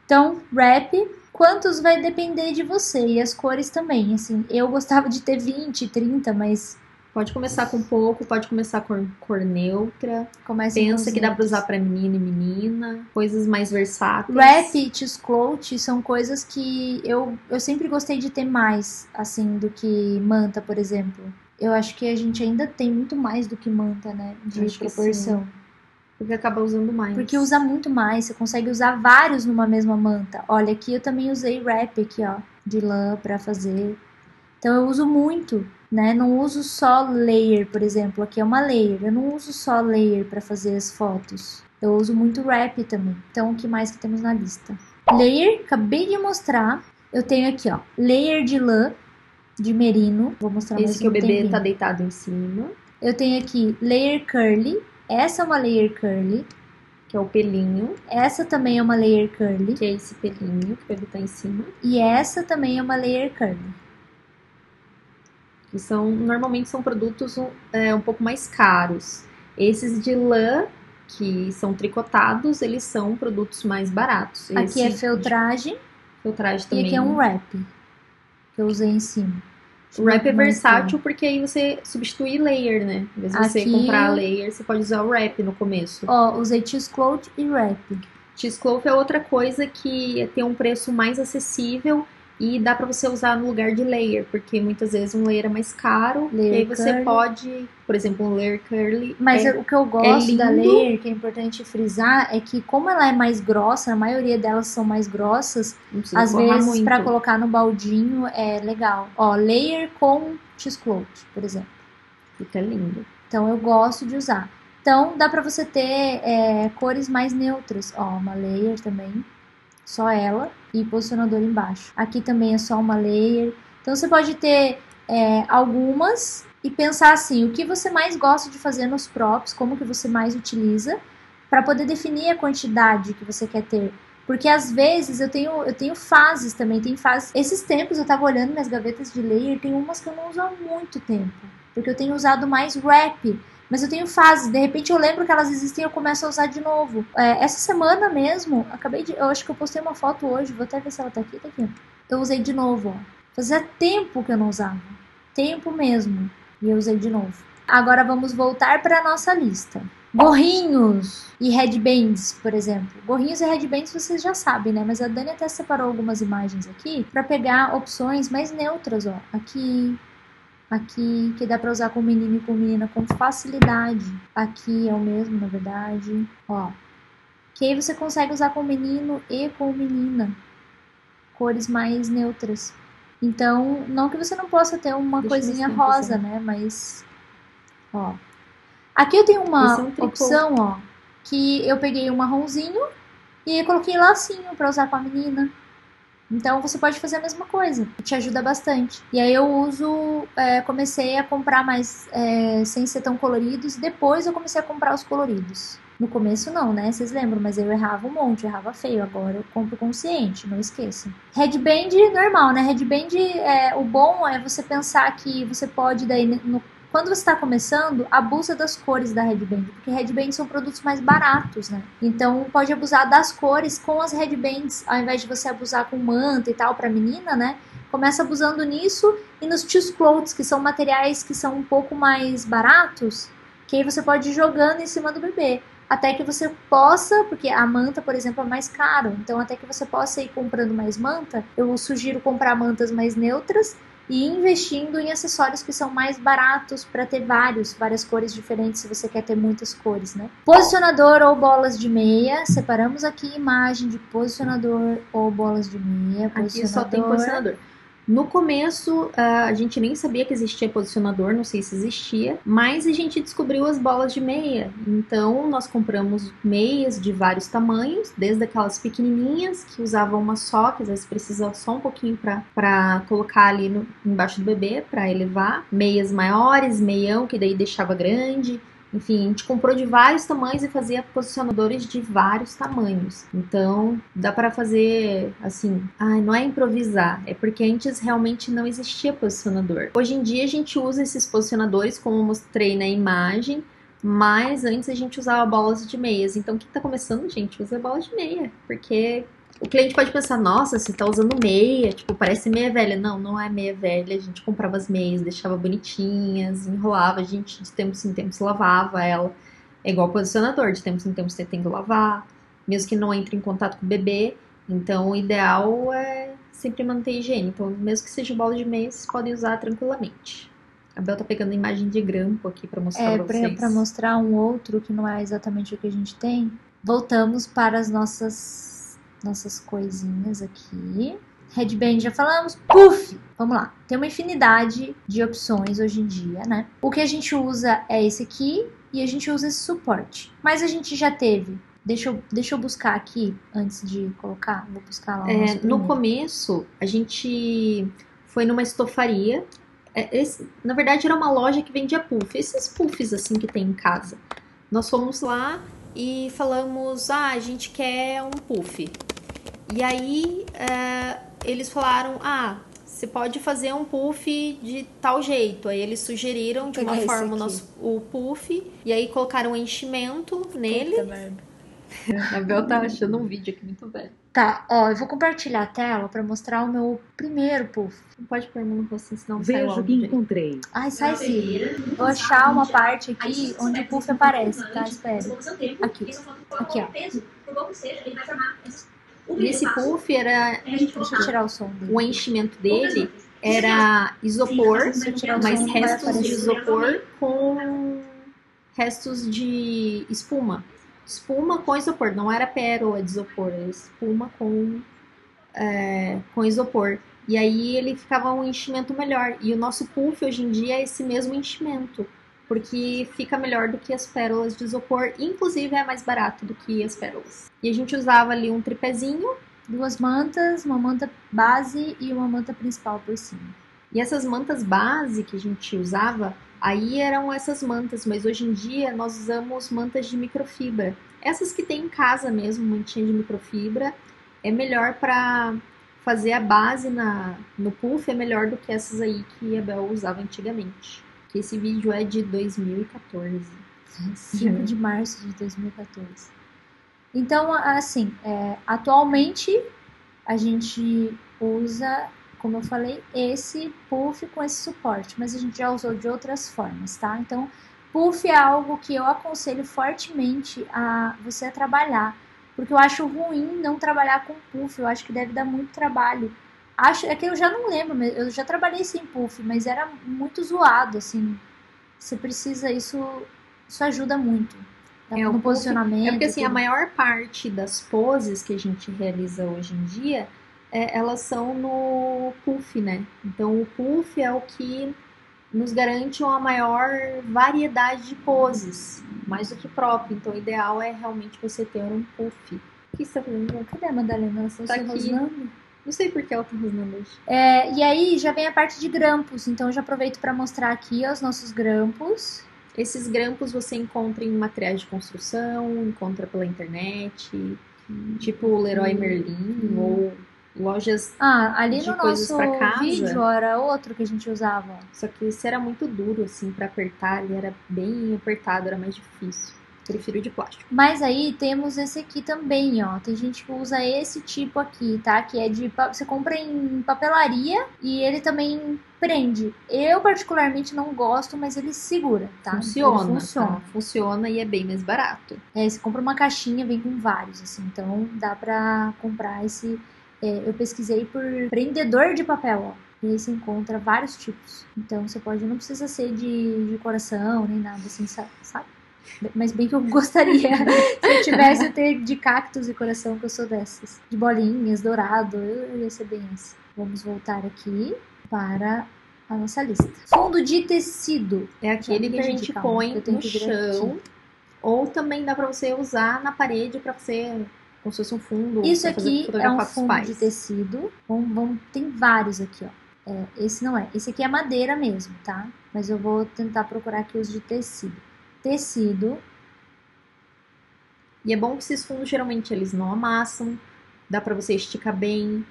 Então, wrap, quantos vai depender de você e as cores também, assim, eu gostava de ter 20, 30, mas... Pode começar com pouco, pode começar com cor neutra, pensa que dá pra usar pra menino e menina, coisas mais versáteis. Wrap e cheesecloth são coisas que eu sempre gostei de ter mais, assim, do que manta, por exemplo. Eu acho que a gente ainda tem muito mais do que manta, né, de proporção. Porque acaba usando mais. Porque usa muito mais, você consegue usar vários numa mesma manta. Olha, aqui eu também usei wrap aqui, ó, de lã pra fazer. Então eu uso muito, né? Não uso só layer, por exemplo. Aqui é uma layer. Eu não uso só layer pra fazer as fotos. Eu uso muito wrap também. Então o que mais que temos na lista? Layer, acabei de mostrar. Eu tenho aqui, ó, layer de lã, de merino. Vou mostrar mais um tempinho. Esse que o bebê tá deitado em cima. Eu tenho aqui layer curly. Essa é uma layer curly, que é o pelinho. Essa também é uma layer curly, que é esse pelinho que o bebê tá em cima. E essa também é uma layer curly. Que normalmente são produtos um pouco mais caros. Esses de lã, que são tricotados, eles são produtos mais baratos. Aqui é feltragem. Feltragem também. E aqui é um wrap, que eu usei em cima. O wrap é versátil porque aí você substitui layer, né? Em vez de você comprar layer, você pode usar o wrap no começo. Ó, usei cheesecloth e wrap. Cheesecloth é outra coisa que tem um preço mais acessível e dá pra você usar no lugar de layer, porque muitas vezes um layer é mais caro. E aí você pode, por exemplo, um layer curly. Mas o que eu gosto da layer, que é importante frisar, é que como ela é mais grossa, a maioria delas são mais grossas, às vezes pra colocar no baldinho é legal. Ó, layer com cheesecloth, por exemplo. Fica lindo. Então eu gosto de usar. Então dá pra você ter cores mais neutras. Ó, uma layer também. Só ela e posicionador embaixo. Aqui também é só uma layer. Então você pode ter algumas e pensar assim, o que você mais gosta de fazer nos props, como que você mais utiliza, para poder definir a quantidade que você quer ter. Porque às vezes eu tenho fases também, tem fases. Esses tempos eu tava olhando minhas gavetas de layer, tem umas que eu não uso há muito tempo, porque eu tenho usado mais wrap. Mas eu tenho fases, de repente eu lembro que elas existem e eu começo a usar de novo. Essa semana mesmo, eu acho que eu postei uma foto hoje, vou até ver se ela tá aqui, tá aqui. Eu usei de novo, ó. Fazia tempo que eu não usava. Tempo mesmo. E eu usei de novo. Agora vamos voltar para a nossa lista. Gorrinhos e headbands, por exemplo. Gorrinhos e headbands vocês já sabem, né? Mas a Dani até separou algumas imagens aqui para pegar opções mais neutras, ó. Aqui, que dá pra usar com menino e com menina com facilidade. Aqui é o mesmo, na verdade. Ó. Que aí você consegue usar com menino e com menina. Cores mais neutras. Então, não que você não possa ter uma coisinha rosa, né? Mas, ó. Aqui eu tenho uma opção, ó. Que eu peguei um marronzinho e eu coloquei lacinho pra usar com a menina. Então você pode fazer a mesma coisa, te ajuda bastante. E aí eu comecei a comprar mais sem ser tão coloridos, depois eu comecei a comprar os coloridos. No começo não, né? Vocês lembram, mas eu errava um monte, errava feio. Agora eu compro consciente, não esqueçam. Headband normal, né? Headband, o bom é você pensar que você pode daí quando você está começando, abusa das cores da headband, porque headbands são produtos mais baratos, né? Então, pode abusar das cores com as headbands, ao invés de você abusar com manta e tal para menina, né? Começa abusando nisso e nos choose clothes, que são materiais que são um pouco mais baratos, que aí você pode ir jogando em cima do bebê. Até que você possa, porque a manta, por exemplo, é mais caro, então até que você possa ir comprando mais manta, eu sugiro comprar mantas mais neutras, e investindo em acessórios que são mais baratos para ter várias cores diferentes, se você quer ter muitas cores, né? Posicionador ou bolas de meia. Separamos aqui imagem de posicionador ou bolas de meia. Aqui só tem posicionador. No começo, a gente nem sabia que existia posicionador, não sei se existia, mas a gente descobriu as bolas de meia. Então, nós compramos meias de vários tamanhos, desde aquelas pequenininhas, que usavam uma só, que às vezes precisava só um pouquinho para colocar ali embaixo do bebê, para elevar. Meias maiores, meião, que daí deixava grande. Enfim, a gente comprou de vários tamanhos e fazia posicionadores de vários tamanhos. Então, dá para fazer assim, não é improvisar, é porque antes realmente não existia posicionador. Hoje em dia a gente usa esses posicionadores, como eu mostrei na imagem, mas antes a gente usava bolas de meias. Então, quem tá começando, gente, usa bola de meia, porque o cliente pode pensar, nossa, você tá usando meia, tipo, parece meia velha. Não, não é meia velha. A gente comprava as meias, deixava bonitinhas, enrolava, a gente de tempos em tempos lavava ela. É igual posicionador, de tempos em tempos você tem que lavar, mesmo que não entre em contato com o bebê. Então, o ideal é sempre manter a higiene. Então, mesmo que seja bola de meia, vocês podem usar tranquilamente. A Bel tá pegando a imagem de grampo aqui pra mostrar pra vocês. Pra mostrar um outro que não é exatamente o que a gente tem. Voltamos para as nossas coisinhas aqui. Headband já falamos. Puff! Vamos lá. Tem uma infinidade de opções hoje em dia, né? O que a gente usa é esse aqui e a gente usa esse suporte. Mas a gente já teve. Deixa eu buscar aqui antes de colocar. Vou buscar lá. No começo, a gente foi numa estofaria. Na verdade, era uma loja que vendia puff. Esses puffs assim que tem em casa. Nós fomos lá e falamos, a gente quer um puff. E aí, eles falaram, você pode fazer um puff de tal jeito. Aí eles sugeriram de uma forma o puff, e aí colocaram um enchimento nele. A Bel tá achando um vídeo aqui muito velho. Tá, ó, eu vou compartilhar a tela pra mostrar o meu primeiro puff. Não pode pôr a mão no rosto, senão sai o que encontrei. Ai, sai sim. Vou achar uma parte aqui onde o puff aparece, tá? Espera. Aqui. Aqui, ó. Esse puff era... Deixa eu tirar o som dele. O enchimento dele era isopor, mas restos de isopor com restos de espuma. Espuma com isopor, não era pérola de isopor, era espuma com isopor. E aí ele ficava um enchimento melhor. E o nosso puff hoje em dia é esse mesmo enchimento, porque fica melhor do que as pérolas de isopor, inclusive é mais barato do que as pérolas. E a gente usava ali um tripézinho, 2 mantas, uma manta base e uma manta principal por cima. E essas mantas base que a gente usava, aí eram essas mantas, mas hoje em dia nós usamos mantas de microfibra. Essas que tem em casa mesmo, mantinha de microfibra, é melhor para fazer a base no puff, é melhor do que essas aí que a Bel usava antigamente. Que esse vídeo é de 2014. 5 de março de 2014. Então, assim, atualmente a gente usa, como eu falei, esse puff com esse suporte, mas a gente já usou de outras formas, tá? Então, puff é algo que eu aconselho fortemente a você trabalhar, porque eu acho ruim não trabalhar com puff, eu acho que deve dar muito trabalho. É que eu já não lembro, eu já trabalhei sem puff, mas era muito zoado, assim. Você precisa, isso ajuda muito no posicionamento. É porque assim, a maior parte das poses que a gente realiza hoje em dia, elas são no puff, né? Então o puff é o que nos garante uma maior variedade de poses, mais do que próprio. Então o ideal é realmente você ter um puff. O que você tá fazendo? Cadê a Madalena? Ela está se rosnando? Não sei por que ela tá rosnando hoje. E aí já vem a parte de grampos. Então eu já aproveito para mostrar aqui os nossos grampos. Esses grampos você encontra em materiais de construção, encontra pela internet, tipo Leroy Merlin ou lojas ali de no coisas nosso pra casa. vídeo era outro que a gente usava. Só que esse era muito duro, assim, pra apertar, ele era bem apertado, era mais difícil. Prefiro de plástico. Mas aí temos esse aqui também, ó. Tem gente que usa esse tipo aqui, tá? Que é você compra em papelaria e ele também prende. Eu particularmente não gosto, mas ele segura, tá? Funciona. Tá? Funciona e é bem mais barato. Você compra uma caixinha, vem com vários, assim. Então dá pra comprar esse. Eu pesquisei por prendedor de papel, ó. E aí você encontra vários tipos. Então você não precisa ser de coração, nem nada assim, sabe? Mas bem que eu gostaria, se eu tivesse ter de cactos e coração, que eu sou dessas. De bolinhas, dourado, eu ia ser bem essa. Vamos voltar aqui para a nossa lista. Fundo de tecido. É aquele que a gente põe no chão. Ou também dá pra você usar na parede pra você, como se fosse um fundo. Isso aqui é um fundo de tecido. Tem vários aqui, ó. Esse não é. Esse aqui é madeira mesmo, tá? Mas eu vou tentar procurar aqui os de tecido. E é bom que esses fundos geralmente eles não amassam, dá pra você esticar bem,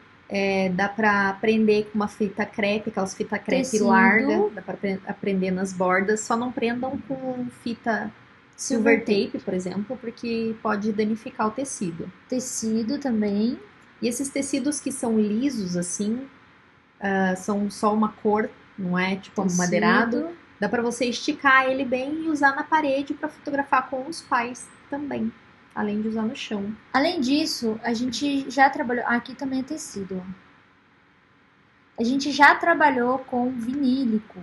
dá pra prender com uma fita crepe, aquelas fita crepe larga, dá pra prender nas bordas, só não prendam com fita silver tape, por exemplo, porque pode danificar o tecido. Tecido também. E esses tecidos que são lisos assim, são só uma cor, não é tipo amadeirado. Dá pra você esticar ele bem e usar na parede pra fotografar com os pais também, além de usar no chão. Além disso, a gente já trabalhou... Aqui também é tecido, ó. A gente já trabalhou com vinílico.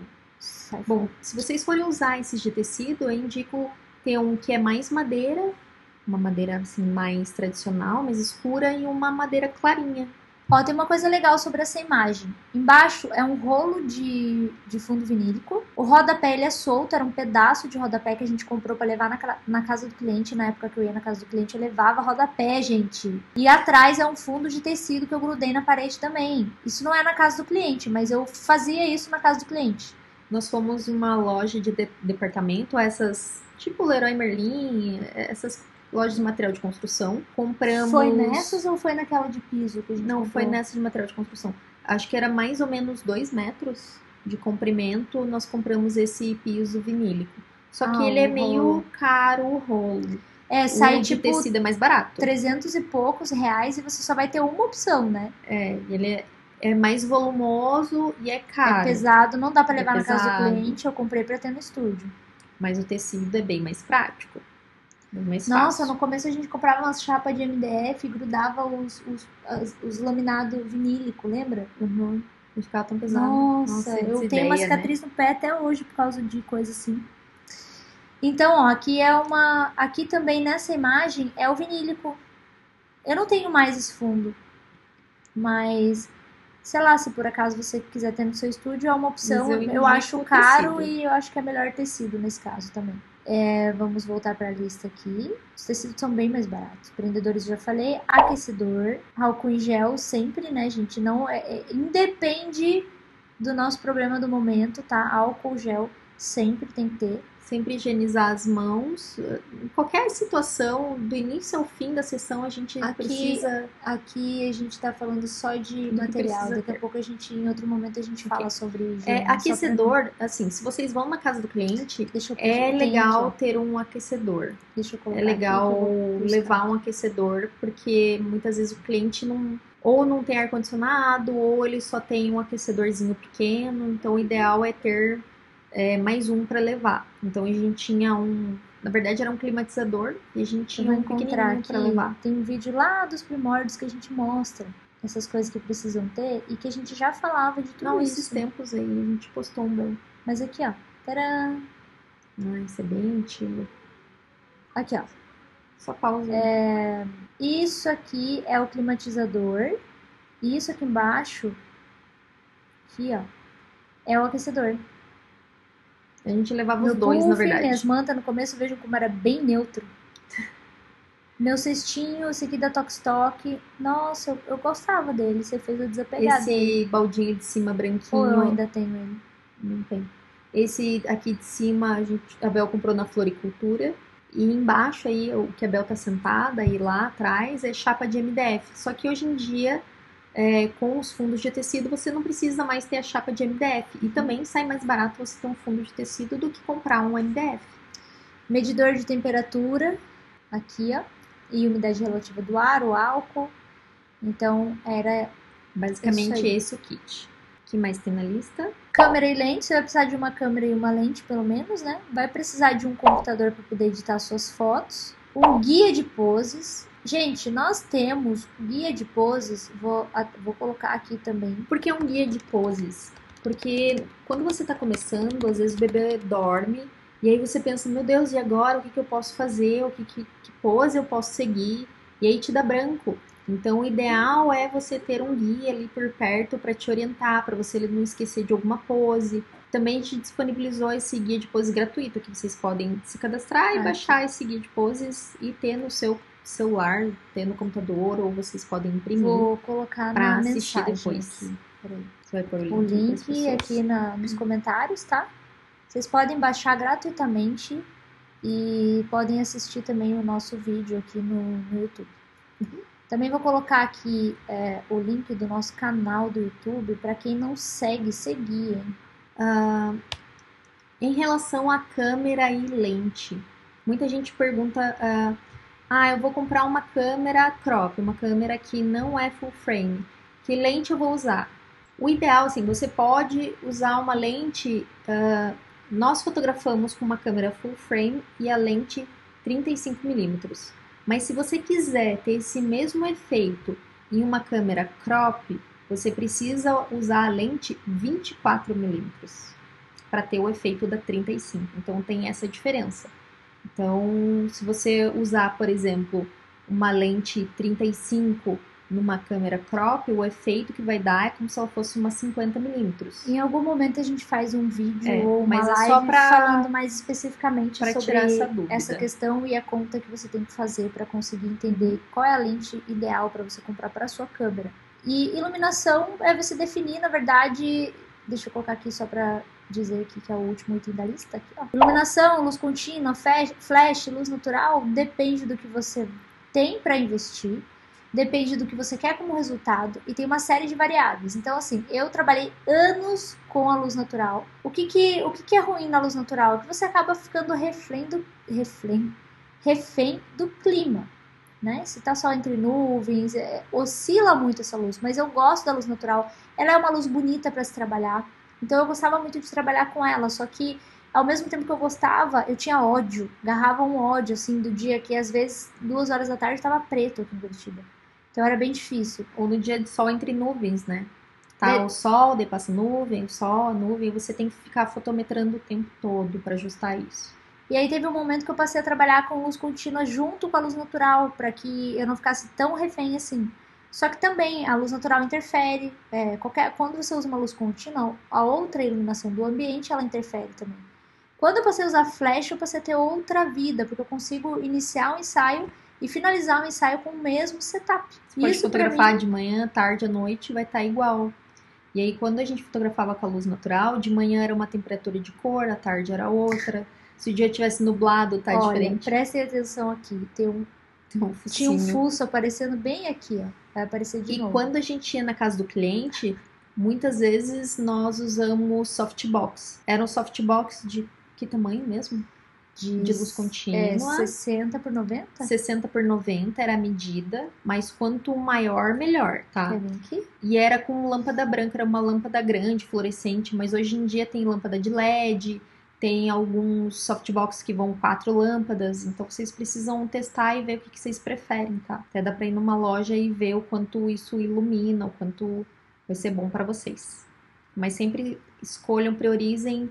Bom, se vocês forem usar esses de tecido, eu indico ter um que é mais madeira, uma madeira assim mais tradicional, mais escura, e uma madeira clarinha. Ó, tem uma coisa legal sobre essa imagem. Embaixo é um rolo de fundo vinílico. O rodapé ele é solto, era um pedaço de rodapé que a gente comprou para levar na casa do cliente. Na época que eu ia na casa do cliente, eu levava rodapé, gente. E atrás é um fundo de tecido que eu grudei na parede também. Isso não é na casa do cliente, mas eu fazia isso na casa do cliente. Nós fomos em uma loja de departamento, essas tipo Leroy Merlin, essas lojas de material de construção. Compramos... Foi nessas ou foi naquela de piso que a gente Não, comprou? foi nessas de material de construção. Acho que era mais ou menos 2 metros de comprimento. Nós compramos esse piso vinílico. Só que ele é meio caro, o rolo. Sai o de tipo tecido é mais barato. 300 e poucos reais e você só vai ter uma opção, né? Ele é mais volumoso e é caro. É pesado, não dá pra levar na casa do cliente. Eu comprei pra ter no estúdio. Mas o tecido é bem mais prático. Nossa, no começo a gente comprava umas chapas de MDF e grudava os laminados vinílico, lembra? Uhum. Não ficava tão pesado. Nossa, eu tenho uma cicatriz no pé até hoje por causa de coisa assim. Então, ó, aqui também nessa imagem é o vinílico. Eu não tenho mais esse fundo, mas sei lá, se por acaso você quiser ter no seu estúdio, é uma opção. Eu acho caro e eu acho que é melhor tecido nesse caso também. Vamos voltar para a lista aqui. Os tecidos são bem mais baratos. Prendedores já falei. Aquecedor. Álcool em gel sempre, né, gente? Não independe do nosso problema do momento, tá? Álcool gel sempre tem que ter. Sempre higienizar as mãos. Em qualquer situação, do início ao fim da sessão, a gente precisa... Aqui a gente tá falando só de Do que material. precisa Daqui a ter. pouco em outro momento a gente fala sobre higiene. Aquecedor, assim, se vocês vão na casa do cliente, Deixa eu é tem legal aqui, ter um aquecedor. ó. Deixa eu colocar É legal aqui que eu vou buscar. levar um aquecedor, porque muitas vezes o cliente ou não tem ar-condicionado, ou ele só tem um aquecedorzinho pequeno. Então, o ideal é ter mais um para levar. Então, a gente tinha na verdade, era um climatizador e a gente Eu tinha vou um encontrar pequenininho aqui, para levar. tem um vídeo lá dos primórdios que a gente mostra essas coisas que precisam ter e que a gente já falava de tudo Não, isso. esses tempos aí, a gente postou um bom. Mas aqui, ó. Tcharam! Isso é bem antigo. Aqui, ó. Só pausa. Isso aqui é o climatizador. E isso aqui embaixo, aqui, ó, é o aquecedor. A gente levava Meu os dois, na puff, verdade. minhas mantas no começo, vejam como era bem neutro. Meu cestinho, esse aqui da Tokstok. Nossa, eu gostava dele. Você fez o desapegar dele. Esse baldinho de cima Ou branquinho. eu ainda tenho ele. Não tem. Esse aqui de cima a Bel comprou na floricultura. E embaixo aí, o que a Bel tá sentada aí lá atrás é chapa de MDF. Só que hoje em dia, com os fundos de tecido, você não precisa mais ter a chapa de MDF. E também sai mais barato você ter um fundo de tecido do que comprar um MDF. Medidor de temperatura, aqui, ó. E umidade relativa do ar, o álcool. Então, era Basicamente isso aí. esse o kit. O que mais tem na lista? Câmera e lente, você vai precisar de uma câmera e uma lente, pelo menos, né? Vai precisar de um computador para poder editar suas fotos. O guia de poses. Gente, nós temos guia de poses, vou colocar aqui também. Por que um guia de poses? Porque quando você está começando, às vezes o bebê dorme, e aí você pensa, meu Deus, e agora? O que eu posso fazer? Que pose eu posso seguir? E aí te dá branco. Então, o ideal é você ter um guia ali por perto para te orientar, para você não esquecer de alguma pose. Também a gente disponibilizou esse guia de poses gratuito, que vocês podem se cadastrar e baixar esse guia de poses e ter no seu celular, ter no computador, ou vocês podem imprimir. Vou colocar pra na assistir mensagem depois. aqui. Peraí. Você vai pôr O link pras pessoas. aqui nos comentários, tá? Vocês podem baixar gratuitamente e podem assistir também o nosso vídeo aqui no YouTube. Também vou colocar aqui o link do nosso canal do YouTube para quem não segue, seguir, hein? Em relação à câmera e lente, muita gente pergunta, eu vou comprar uma câmera crop, uma câmera que não é full frame, que lente eu vou usar? O ideal, assim, você pode usar uma lente, nós fotografamos com uma câmera full frame e a lente 35mm. Mas se você quiser ter esse mesmo efeito em uma câmera crop, você precisa usar a lente 24mm para ter o efeito da 35. Então tem essa diferença. Então, se você usar, por exemplo, uma lente 35 numa câmera crop, o efeito que vai dar é como se ela fosse uma 50mm. Em algum momento a gente faz um vídeo ou uma mas é live só falando mais especificamente pra sobre tirar essa dúvida. essa questão e a conta que você tem que fazer para conseguir entender qual é a lente ideal para você comprar para a sua câmera. E iluminação é você definir, na verdade, deixa eu colocar aqui só para dizer aqui que é o último item da lista. Aqui, ó. Iluminação, luz contínua, flash, luz natural, depende do que você tem para investir. Depende do que você quer como resultado e tem uma série de variáveis. Então, assim, eu trabalhei anos com a luz natural. O que é ruim na luz natural? É que você acaba ficando refém do clima, né? Se tá só entre nuvens, oscila muito essa luz. Mas eu gosto da luz natural. Ela é uma luz bonita para se trabalhar. Então, eu gostava muito de trabalhar com ela. Só que, ao mesmo tempo que eu gostava, eu tinha ódio. Agarrava um ódio, assim, do dia que, às vezes, 2 horas da tarde, estava preto aqui em Curitiba. Então era bem difícil. Ou no dia de sol entre nuvens, né? Tá o sol, daí passa nuvem, o sol, nuvem, você tem que ficar fotometrando o tempo todo para ajustar isso. E aí teve um momento que eu passei a trabalhar com luz contínua junto com a luz natural, para que eu não ficasse tão refém assim. Só que também a luz natural interfere. Quando você usa uma luz contínua, a outra iluminação do ambiente, ela interfere também. Quando eu passei a usar flash, eu passei a ter outra vida, porque eu consigo iniciar um ensaio e finalizar o ensaio com o mesmo setup. Você pode Isso fotografar de manhã, tarde, à noite, vai estar igual. E aí, quando a gente fotografava com a luz natural, de manhã era uma temperatura de cor, à tarde era outra. Se o dia tivesse nublado, tá diferente. Prestem atenção aqui. Tinha um focinho. fuço aparecendo bem aqui, ó. Vai aparecer de novo. E quando a gente ia na casa do cliente, muitas vezes nós usamos softbox. Era um softbox de que tamanho mesmo? De luz contínua. 60 por 90? 60 por 90 era a medida, mas quanto maior, melhor, tá? Quer vir aqui? E era com lâmpada branca, era uma lâmpada grande, fluorescente, mas hoje em dia tem lâmpada de LED, tem alguns softbox que vão 4 lâmpadas, então vocês precisam testar e ver o que vocês preferem, tá? Até dá pra ir numa loja e ver o quanto isso ilumina, o quanto vai ser bom pra vocês. Mas sempre escolham, priorizem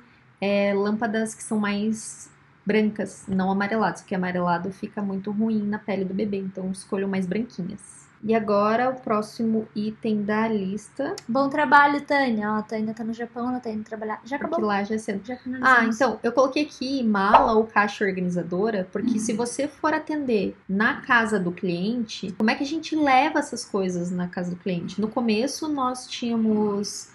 lâmpadas que são mais brancas, não amareladas, porque amarelado fica muito ruim na pele do bebê, então escolham mais branquinhas. E agora o próximo item da lista. Bom trabalho, Tânia. Ó, a Tânia tá no Japão, ela tá indo trabalhar. Já acabou. Porque lá já é cedo. Já finalizamos. Então, eu coloquei aqui mala ou caixa organizadora, porque se você for atender na casa do cliente, como é que a gente leva essas coisas na casa do cliente? No começo, nós tínhamos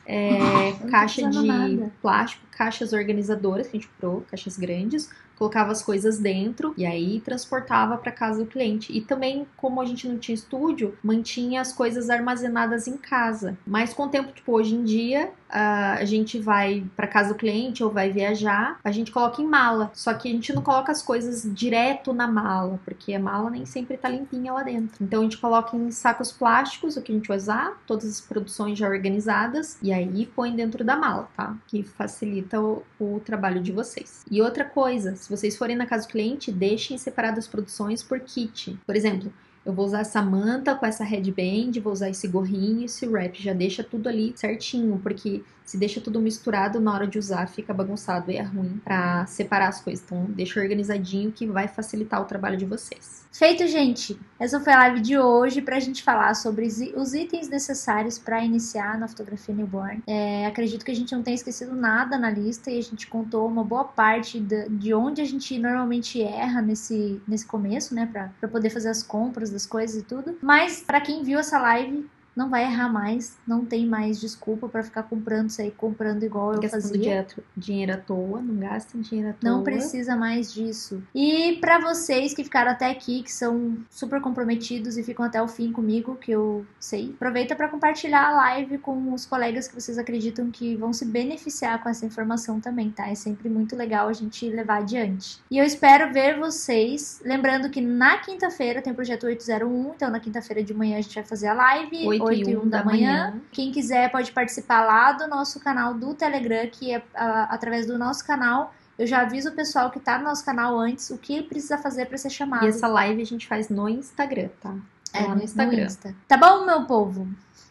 caixa de plástico, caixas organizadoras, que a gente comprou, caixas grandes, colocava as coisas dentro e aí transportava para casa do cliente. E também, como a gente não tinha estúdio, mantinha as coisas armazenadas em casa. Mas com o tempo, tipo, hoje em dia, a gente vai para casa do cliente ou vai viajar, a gente coloca em mala. Só que a gente não coloca as coisas direto na mala, porque a mala nem sempre tá limpinha lá dentro. Então a gente coloca em sacos plásticos, o que a gente vai usar, todas as produções já organizadas, e aí põe dentro da mala, tá? Que facilita o trabalho de vocês. E outra coisa, se vocês forem na casa do cliente, deixem separadas as produções por kit. Por exemplo, eu vou usar essa manta com essa headband, vou usar esse gorrinho, esse wrap. Já deixa tudo ali certinho, porque se deixa tudo misturado, na hora de usar fica bagunçado e é ruim pra separar as coisas. Então deixa organizadinho que vai facilitar o trabalho de vocês. Feito, gente! Essa foi a live de hoje pra gente falar sobre os itens necessários pra iniciar na fotografia newborn. Acredito que a gente não tenha esquecido nada na lista e a gente contou uma boa parte de onde a gente normalmente erra nesse começo, né? Pra poder fazer as compras das coisas e tudo. Mas pra quem viu essa live, não vai errar mais, não tem mais desculpa pra ficar comprando isso aí, comprando igual eu fazia. Dinheiro à toa, não gastem dinheiro à toa. Não precisa mais disso. E pra vocês que ficaram até aqui, que são super comprometidos e ficam até o fim comigo, que eu sei, aproveita pra compartilhar a live com os colegas que vocês acreditam que vão se beneficiar com essa informação também, tá? É sempre muito legal a gente levar adiante. E eu espero ver vocês, lembrando que na quinta-feira tem o Projeto 801, então na quinta-feira de manhã a gente vai fazer a live, 8 e 1 da manhã. Quem quiser pode participar lá do nosso canal do Telegram, que é através do nosso canal. Eu já aviso o pessoal que tá no nosso canal antes o que precisa fazer pra ser chamado. E essa live a gente faz no Instagram, tá? Lá no Instagram. Tá bom, meu povo?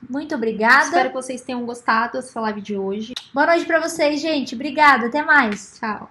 Muito obrigada. Espero que vocês tenham gostado dessa live de hoje. Boa noite pra vocês, gente. Obrigada. Até mais. Tchau.